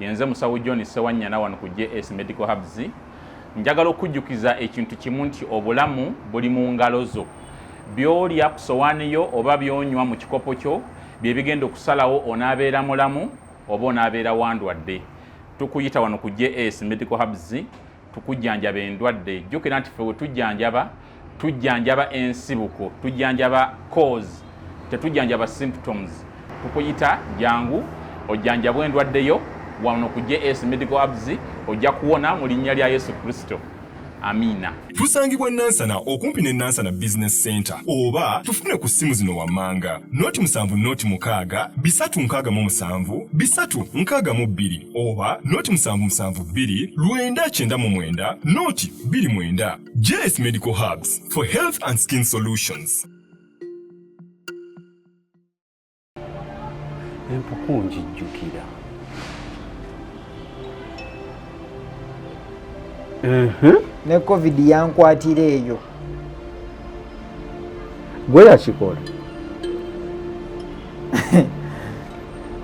yenze musawo John Sewanyana wano ku JS Medical Hubs. njagala okujjukiza ekintu kimu nti obulamu buli mu ngalo zo. byolya ku sowaani yo oba byonywa mu kikopo kyo bye bigenda okusalawo onaabeera mulamu oba onaabeera wandwadde. tukuyita wano ku JS Medical Hubs tukujjanjaba endwadde. jjukira nti ffe we tujjanjaba ensibuko, tujjanjaba cause, tetujjanjaba symptoms. tukuyita jangu ojjanjabwa endwadde yo wano ku JS Medical Hubs, ojja kuwona mu linnya lya Yesu Kristo. Amina. tusangibwa Nansana okumpi ne Nansana Business Center oba tufune ku ssimu zino wammanga noti 7 noti 6 367 362 oba noti 772 999 noti 29. JS Medical Hubs for health and skin solutions. empuku njijjukira. ne covid yankwatira eyo. gwe yakikola.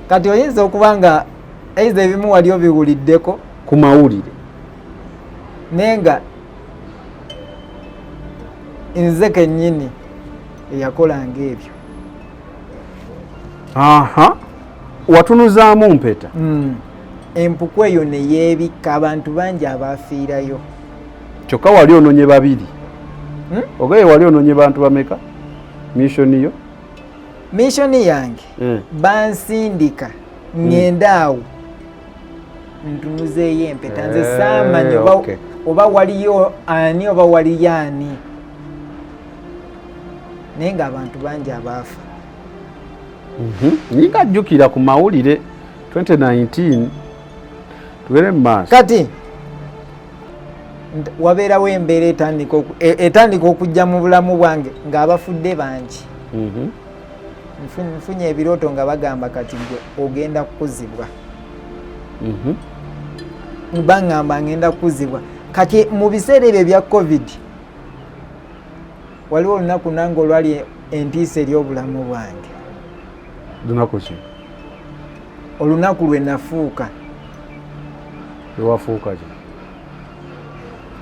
kati oyinza okuba nga eiza ebimu wali obiwuliddeko ku mawulire, naye nga nze kennyini eyakolanga ebyo. watunuzaamu mpeta. empuku eyo ne yeebikka, abantu bangi abaafiirayo. kyokka wali ononye babiri. ogaye wali ononye bantu bameka missoni yo? missoni yange bansindika ngenda awo ntunuzeeyo empeta. nze saamanya oba waliyo ani oba waliyo ani, naye nga abantu bangi abaafa. nyinga jjukira ku mawulire 2019 tugere mu maaso. kati wabeerawo embeera etandika okujja mu bulamu bwange ng'abafudde bangi. Nfunye ebirooto nga bagamba kati gwe ogenda kukuzibwa. Baŋŋamba ngenda kukuzibwa. Kati mu biseera ebyo ebya covid waliwo olunaku nange olwali entiisa ery'obulamu bwange. Lunaku ki? Olunaku lwe nafuuka. Lwewafuuka ki?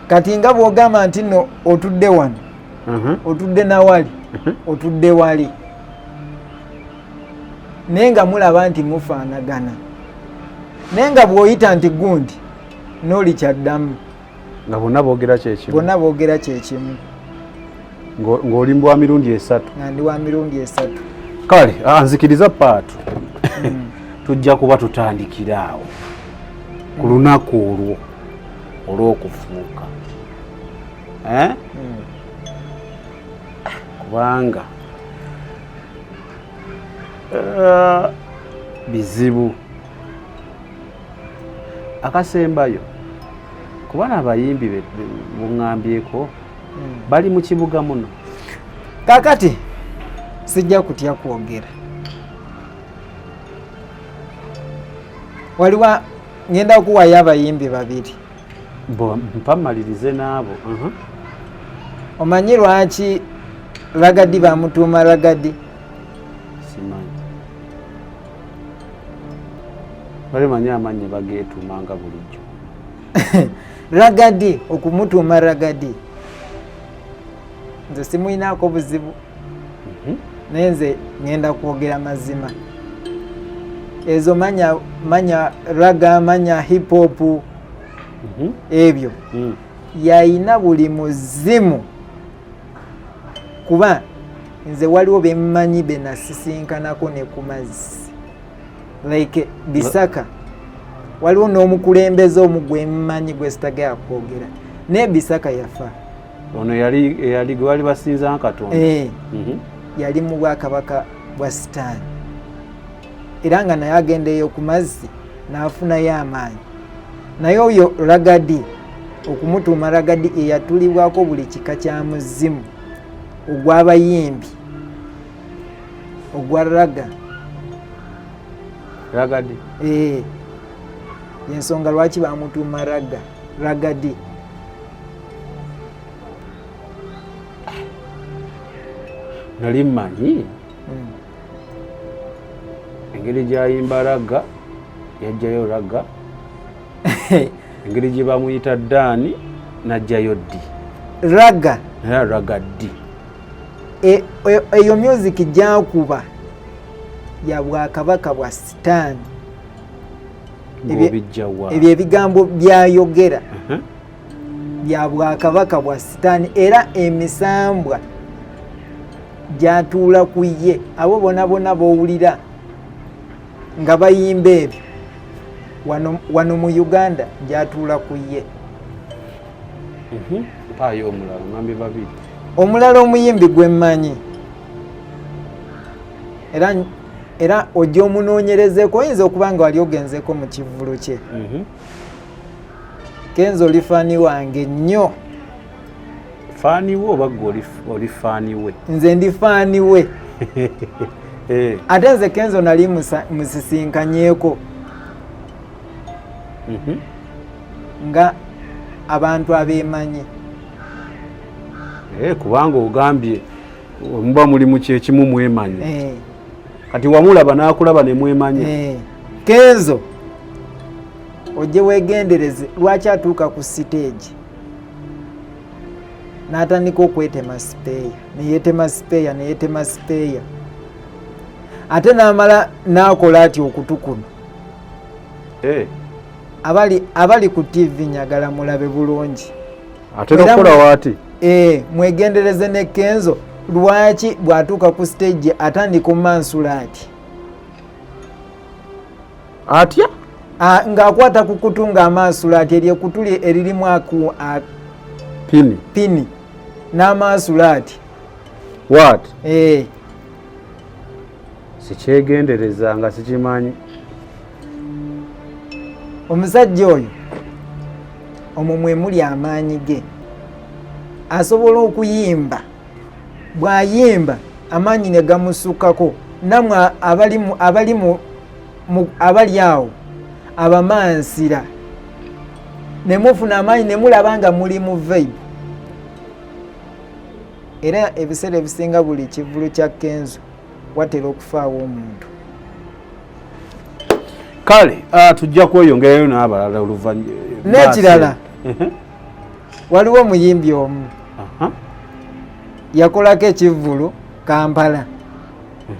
Kati nga bw'ogamba nti nno otudde wano, otudde nawali, otudde wali, naye nga mulaba nti mufaanagana, naye nga bw'oyita nti gundi n'oli kyaddamu. Nga bonna boogera kyekimu. Bonna boogera kyekimu. Ng'oli wa mirundi esatu. Nga ndi wa mirundi esatu. Kale nzikiriza paatu. Tujja kuba tutandikira awo ku lunaku olwo olw'okufuuka. Kubanga bizibu akasembayo kuba n'abayimbi buŋŋambyeko bali mu kibuga muno. Kakati sijja kutya kwogera. Waliwo ngenda okuwayo abayimbi babiri. Mpamalirize n'abo. Omanyi lwaki Ragadi bamutuuma Ragadi? Simanyi. Balimanyi amannya bageetuumanga bulijjo. Ragadi, okumutuuma Ragadi nze simuyinaako buzibu. Naye nze ngenda kwogera mazima. Ezo manya raga, manya hip hop, ebyo yayina buli muzimu. Kuba nze waliwo bemmanyi be nasisinkanako ne ku mazzi like Bisaka. Waliwo n'omukulembeze omu gwe mmanyi gwe sitagaya kwogera, naye Bisaka yafa. Ono yali gwe wali basinza Katonda. Yali mu Bwakabaka bwa Sitaani, era nga naye agendeyo ku mazzi n'afunayo amaanyi. Naye oyo Ragadi, okumutuuma Ragadi eyatulibwako buli kika kya muzimu ogw'abayimbi ogwa raga. Ragadi yensonga lwaki bamutuuma Ragadi. Nali mmanyi engeri gy'ayimba raga yajjayo raga, engeri gye bamuyita Daani najjayo ddi raga. Ragadi eyo music gyakuba ya Bwakabaka bwa Sitaani. Ebyo ebigambo byayogera bya Bwakabaka bwa Sitaani, era emisambwa gyatuula ku ye. Abo bonna bowulira nga bayimba ebyo wano mu Uganda gyatuula ku ye. Mpaayo omulala ngambe babiri. Omulala omuyimbi gwe mmanyi era ojja omunoonyerezeko, oyinza okuba nga wali ogenzeko mu kivulu kye. Kenzo oli faani wange nnyo. Faani we oba gwe oli faani we? Nze ndi faani we. Ate nze Kenzo nali musisinkanyeko nga abantu abeemanyi. Kubanga ogambye muba muli mu kyekimu mwemanyi. Kati wamulaba n'akulaba ne mwemanyi. Kenzo ojje weegendereze lwaki atuuka ku siteegi n'atandika okwetema sipeeya, neyetema sipeeya, ate n'amala n'akola ati okutu kuno. Abali ku TV nyagala mulabe bulungi. Ate n'okola waati? Mwegendereze ne Kenzo lwaki bw'atuuka ku stage atandika omansula atya ng'akwata ku kutu ng'amansula ati eryo kutu eririmu pini n'amansula ati what? Sikyegendereza nga sikimanyi. Omusajja oyo omwo mwe muli amaanyi ge. Asobola okuyimba, bw'ayimba amaanyi ne gamusukkako. Nammwe abali awo abamaansira ne mufuna amaanyi ne mulaba nga muli mu vibe. Era ebiseera ebisinga buli kivulu kya Kenzo watera okufaawo omuntu. Kale tujja kweyongerayo n'abalala oluvannyuma. N'ekirala waliwo omuyimbi omu yakolako ekivvulu Kampala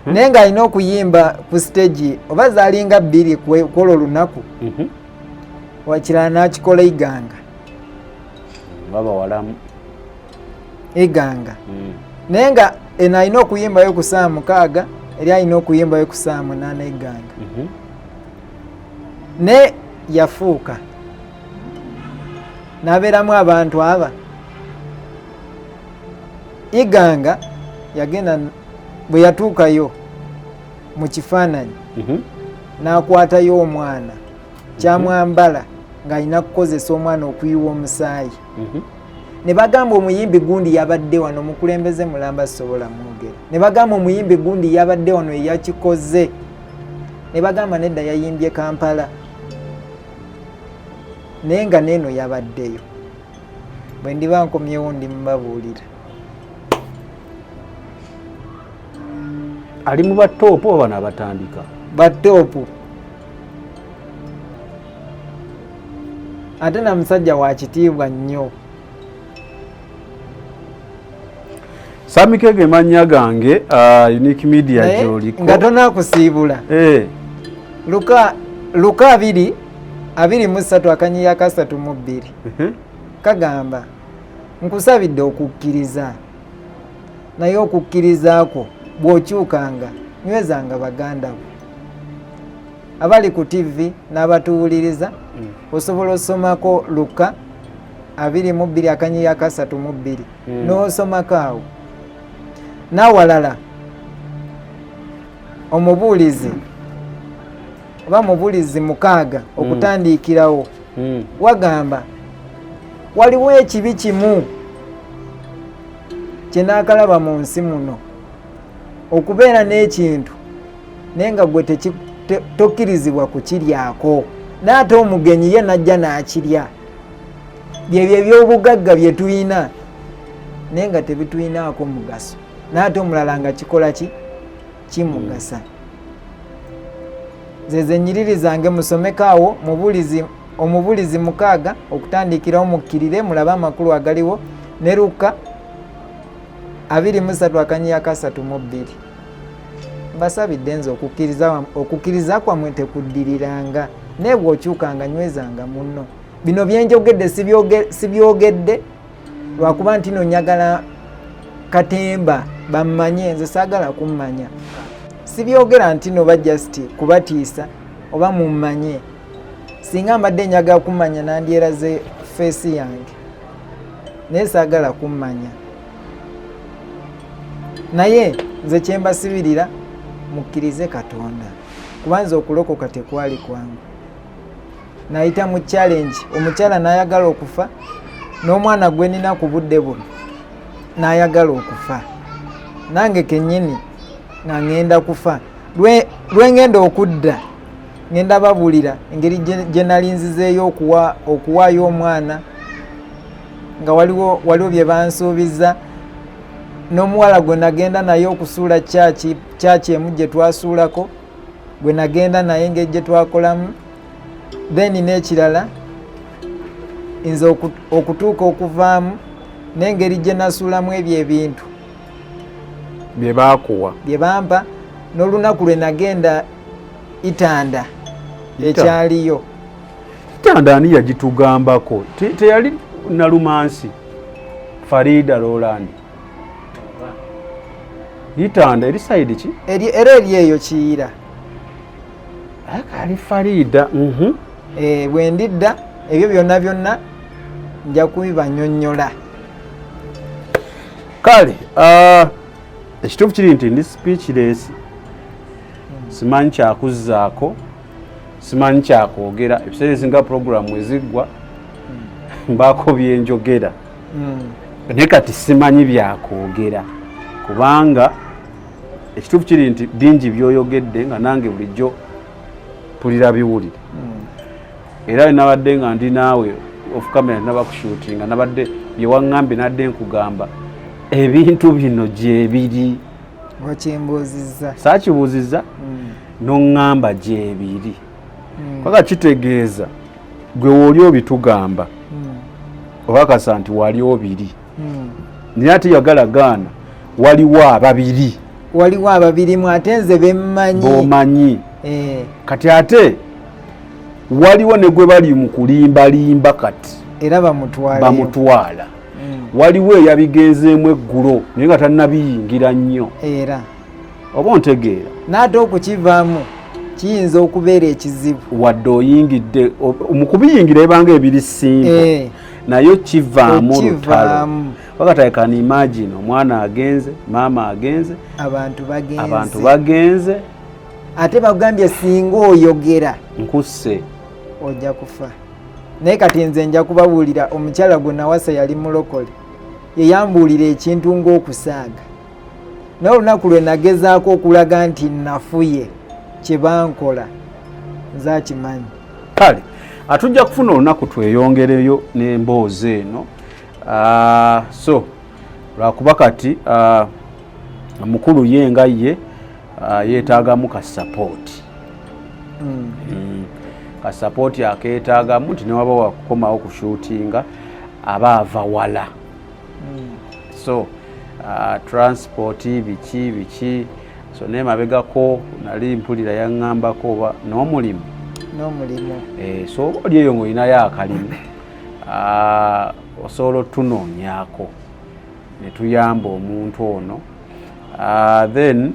naye ng'alina okuyimba ku stage oba zaalinga 2 kwolwo olunaku wakirala n'akikola Iganga. Baba walamu Iganga naye nga eno alina okuyimbayo ku saa 6 eri alina okuyimbayo ku saa 8 Iganga. Ne yafuuka n'abeeramu abantu aba. Iganga yagenda bwe yatuukayo mu kifaananyi n'akwatayo omwana kyamwambala ng'alina kukozesa omwana okuyiwa omusaayi. Ne bagamba omuyimbi gundi yabadde wano, mukulembeze mulamba sobola mwogera. Ne bagamba omuyimbi gundi yabadde wano eyakikoze. Ne bagamba nedda yayimbye Kampala naye nga neeno yabaddeyo. Bwe ndiba nkomyewo ndi mubabuulira. Ali mu batoopu oba bano abatandika? Batoopu. Ate na musajja wa kitiibwa nnyo. Samikege mannya gange Unique Media gy'oliko. Nga tonaakusiibula. Luka 23:32 kagamba nkusabidde okukkiriza naye okukkirizaako bw'okyukanga nywezanga baganda bo. Abali ku TV n'abatuwuliriza osobola osomako Luka 22:32 n'osomako awo. N'awalala omubuulizi oba mubuulizi 6 okutandiikirawo wagamba waliwo ekibi kimu kye naakalaba mu nsi muno, okubeera n'ekintu naye nga gwe tokkirizibwa kukiryako, n'ate omugenyi ye najja n'akirya. Byebyo eby'obugagga bye tuyina naye nga tebituyinaako mugaso, n'ate omulala nga kikola ki kimugasa. Zeze nnyiriri zange musomeko awo omubuulizi 6 okutandikirawo mukkirire mulabe amakulu agaliwo, ne Luka 23:32. Mbasabidde nze okukkiriza kwammwe tekuddiriranga naye bw'okyukanga nywezanga munno. Bino byenjogedde sibyogedde lwakuba nti no njagala Katemba bammanye, nze saagala kummanya. Sibyogera nti no just kubatiisa oba mummanye. Singa mbadde njagala kummanya nandyeraze feesi yange naye saagala kummanya. Naye nze kye mbasibirira mukkirize Katonda kuba nze okulokoka tekwali kwangu. Nayita mu challenge, omukyala n'ayagala okufa n'omwana gwe nina ku budde buno n'ayagala okufa. Nange kennyini nga ngenda kufa. Lwengenda okudda ngenda babuulira engeri gye nali nzizeeyo okuwaayo omwana nga waliwo bye bansuubiza, n'omuwala gwe nagenda naye okusuula kyaki emu gye twasuulako gwe nagenda naye engeri gye twakolamu. Then n'ekirala nze okutuuka okuvaamu n'engeri gye nasuulamu ebyo ebintu bye baakuwa bye bampa, n'olunaku lwe nagenda Itanda ekyaliyo. Itanda ani yagitugambako? Teyali Nalumansi Farida Roland? Itanda eri sayidi ki? Era eri eyo Kiyira. Ali Farida. Bwe ndidda ebyo byonna nja kubibanyonnyola. Kale ekituufu kiri nti ndi speechless. Simanyi kyakuzzaako, simanyi kyakwogera. Ebiseera ebisinga puroguramu eziggwa mbaako byenjogera naye kati simanyi byakwogera kubanga ekituufu kiri nti bingi byoyogedde nga nange bulijjo pulira biwulire era nabadde nga ndi naawe off camera nabakushuutinga nabadde byewaŋŋambye nadde nkugamba ebintu bino gyebiri wakimbuuzizza saakibuuzizza noŋŋamba gyebiri kwaka kitegeeza gwe wooli obitugamba okakasa nti wali obiri naye ate yagala gaana waliwo ababiri ate nze bemmanyi bomanyi kati ate waliwo ne gwe bali mu kulimbalimba kati era bamutwala waliwo eyabigenzeemu eggulo naye nga tannabiyingira nnyo era oba ontegeera n'ate okukivaamu kiyinza okubeera ekizibu wadde oyingidde mu kubiyingira ebanga ebiri simple naye kivaamu olutalo wakati I can imagine omwana agenze maama agenze abantu bagenze ate bagambye singa oyogera nkusse ojja kufa naye kati nze nja kubabuulira omukyala gwe nawasa yali mulokole yeyambuulira ekintu ng'okusaaga naye olunaku lwe nagezaako okulaga nti nafuye kye bankola nze akimanyi kale atujja kufuna olunaku tweyongereyo n'emboozi eno so lwakuba kati mukulu ye nga ye yeetaagamu ka sapooti ka sapooti akeetaagamu nti newaba wakukomawo kushuutinga aba ava wala so transporti biki so naye mabegako nali mpulira yaŋŋambako oba n'omulimu so oba oli eyo ng'olinayo akalimu osobola otunoonyaako ne tuyamba omuntu ono then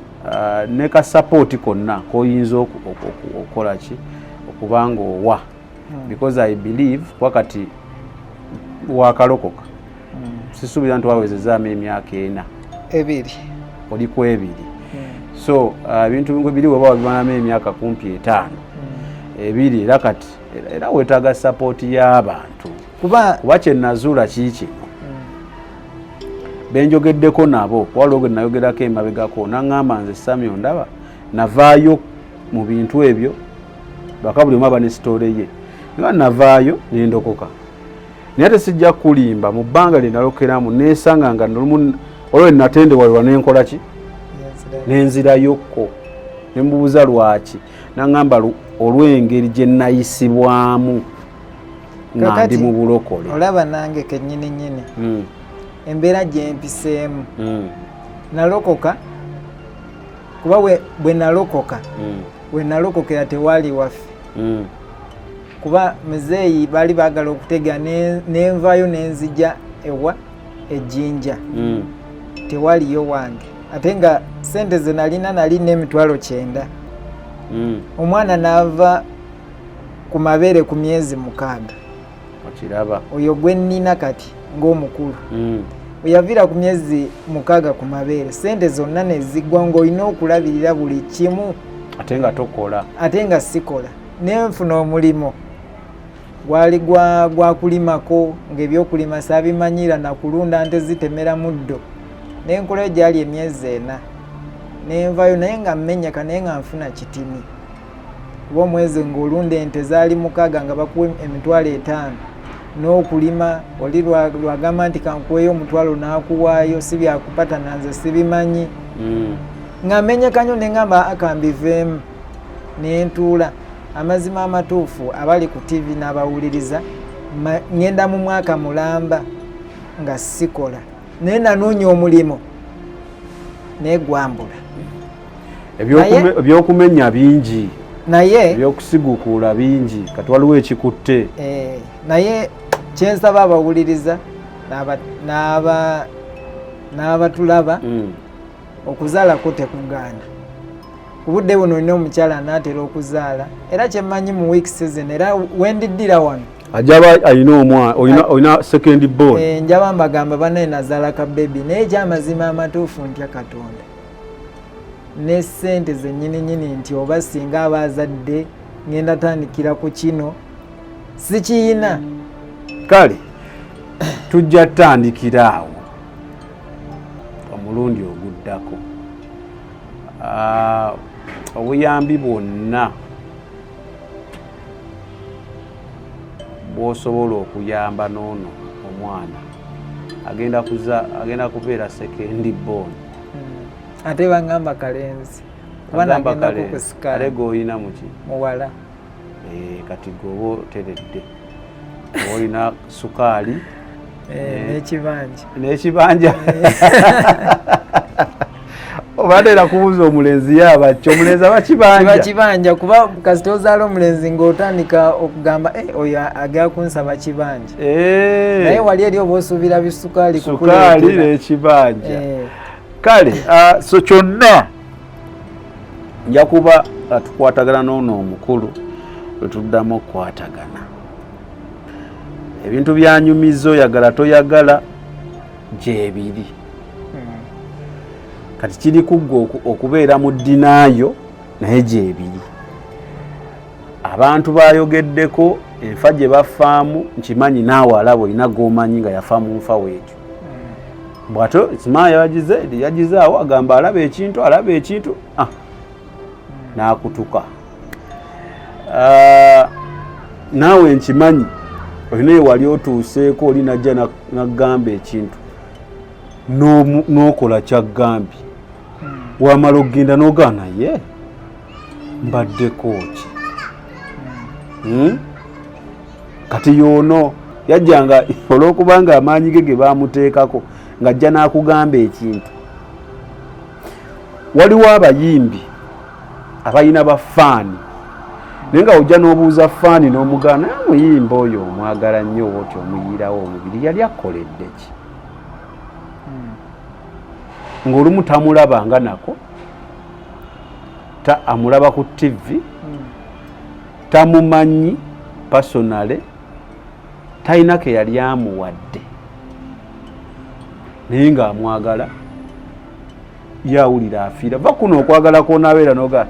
ne ka sapooti konna koyinza okukola ki okuba nga owa because I believe wakati wakalokoka sisuubira nti wawezezaamu emyaka 4 oliko 2 so ebintu biri weba wabimanamu emyaka kumpi 5 2 era kati era weetaaga sapooti y'abantu kuba kyenazuula kiiki benjogeddeko nabo waliwo gwe nayogerako emabegako naŋŋamba nze Samuel ndaba navaayo mu bintu ebyo baka buli omu aba ne sitoole ye nga navaayo nendokoka naye ate sijja kulimba mu bbanga lye nalokeramu neesanga nga olwo natendewalwa nenkola ki nenzirayokko nemubuuza lwaki naŋŋamba olw'engeri gye nayisibwamu nga ndi mu bulokole olaba nange kennyini embeera gye mpiseemu nalokoka kuba bwe nalokoka we nalokokera tewaali waffe kuba muzeeyi baali baagala okutega nenvayo nenzija ewa ejjinja tewaaliyo wange ate nga sente ze nalina emitwalo 9 omwana n'ava ku mabeere ku myezi 6 okiraba oyo gwe nnina kati ng'omukulu oyavira ku myezi 6 ku mabeere sente zonna ne ziggwa ng'olina okulabirira buli kimu ate nga tokola ate nga sikola nenfuna omulimo gwali gwakulimako ng'ebyokulima saabimanyira nakulunda nte zitemera muddo nenkolayo gyali emyezi 4 nenvayo naye nga mmenyeka naye nga nfuna kitini kuba omwezi ng'olunda ente zaali 6 nga bakuwa emitwalo 5 n'okulima oli lwagamba nti kankuweyo omutwalo n'akuwaayo si byakupata nanze sibimanyi nga mmenyeka nnyo neŋŋamba akambiveemu nentuula amazima amatuufu abali ku TV n'abawuliriza ngenda mu mwaka mulamba nga sikola naye nanoonya omulimo negwambula ebyokumenya bingi naye ebyokusigukuula bingi kati waliwo ekikutte naye kyensaba abawuliriza n'abatulaba okuzaalako tekugaana ku budde buno olina omukyala anaatera okuzaala era kyemmanyi mu weeks zino era wendiddira wano ajaba alina olina second born njaba mbagamba banaye nazaala ka bebi naye ekyamazima amatuufu ntya Katonda ne ssente zennyininyini nti oba singa aba azadde ngenda tandikira ku kino sikiyina kale tujja tutandikira awo omulundi oguddako. Obuyambi bwonna bw'osobola okuyamba n'ono omwana agenda kubeera sekendi born. Ate bangamba kalenzi kuba nagenda kukusikala. Ale g'olina muki? Muwala. Kati g'oba oteredde olina sukaali n'ekibanja obateera kubuuza omulenzi yabakyo omulenzi abakibanja kuba kasita ozaala omulenzi ng'otandika okugamba oyo agala kunsaba kibanja naye wali eri oba osuubira bisukaali n'ekibanja. Kale so kyonna nja kuba tukwatagana n'ono omukulu wetuddamu okukwatagana ebintu byanyumiza oyagala toyagala gyebiri. Kati kiri kuggwa okubeera mu ddinaayo naye gyebiri. Abantu bayogeddeko enfa gye bafaamu nkimanyi naawe alaba olina g'omanyi nga yafa mu nfa weekyo. Bwato simanya yagizaawo agamba alaba ekintu n'akutuka. Naawe nkimanyi olina wali otuuseeko oli najja nagamba ekintu n'okola kyaggambye wamala okgenda n'ogaana ye mbaddeko ki. Kati yoono yajjanga olw'okubanga amaanyi ge baamuteekako ng'ajja n'akugamba ekintu. Waliwo abayimbi abalina bafaani naye nga ojja n'obuuza faani n'omugaana muyimba oyo omwagala nnyo oba oti omuyiirawo omubiri yali akoledde ki? Ng'olumu tamulabanga nako amulaba ku TV tamumanyi pasonale talina ke yali amuwadde naye ng'amwagala yawulira afiira va kuno okwagala kw'onaabeera noga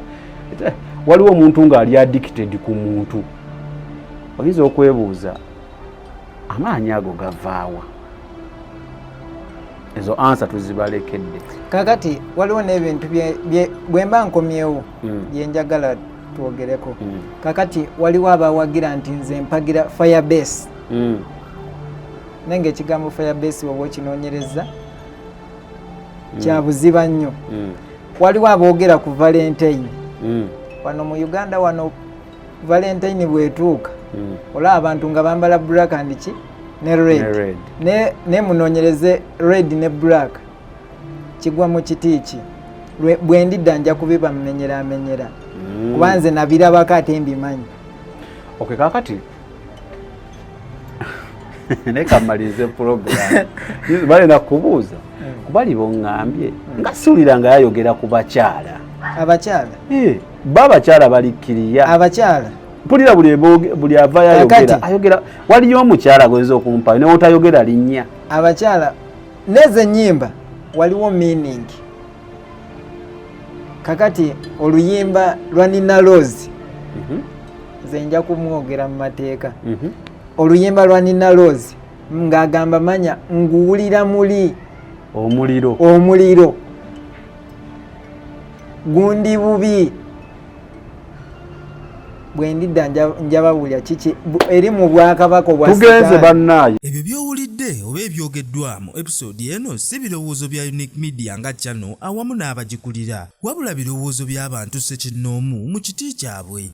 waliwo omuntu ng'ali addicted ku muntu oyinza okwebuuza amaanyi ago gavaawa. Ezo ansa tuzibalekedde. Kakati waliwo n'ebintu bwe mba nkomyewo bye njagala twogereko. Kakati waliwo abawagira nti nze mpagira firebase. Nange ekigambo firebase oba okinoonyereza kya buziba nnyo. Waliwo aboogera ku Valentine. Wano mu Uganda wano Valentine bwetuuka olaba abantu nga bambala black and ki ne red. Ne munoonyereze red ne black kigwa mu kiti ki bwe ndidda nja kubiba menyera kuba nze nabirabako ate mbimanyi. Okay, kakati nekamalize program bale nakubuuza kubali bongambye nga sulira nga yayogera ku bakyala. Abakyala babakyala balikkiriya abakyala mpulira buli ava ayogera waliyo omukyala gweza okumpa ne otayogera linnya. Abakyala neze ennyimba waliwo meaning. Kakati oluyimba lwa Nina Rose nze nja kumwogera mu mateeka. Oluyimba lwa Nina Rose ng'agamba manya nguwulira muli omuliro gundi bubi bwendidda njabawulya kiki eri mu bwakabaka obwa tugenze bannaayo. Ebyo byowulidde oba ebyogeddwamu episode eno si birowoozo bya Unique Media nga channel awamu n'abagikulira wabula birowoozo by'abantu ssekinnoomu mu kiti kyabwe.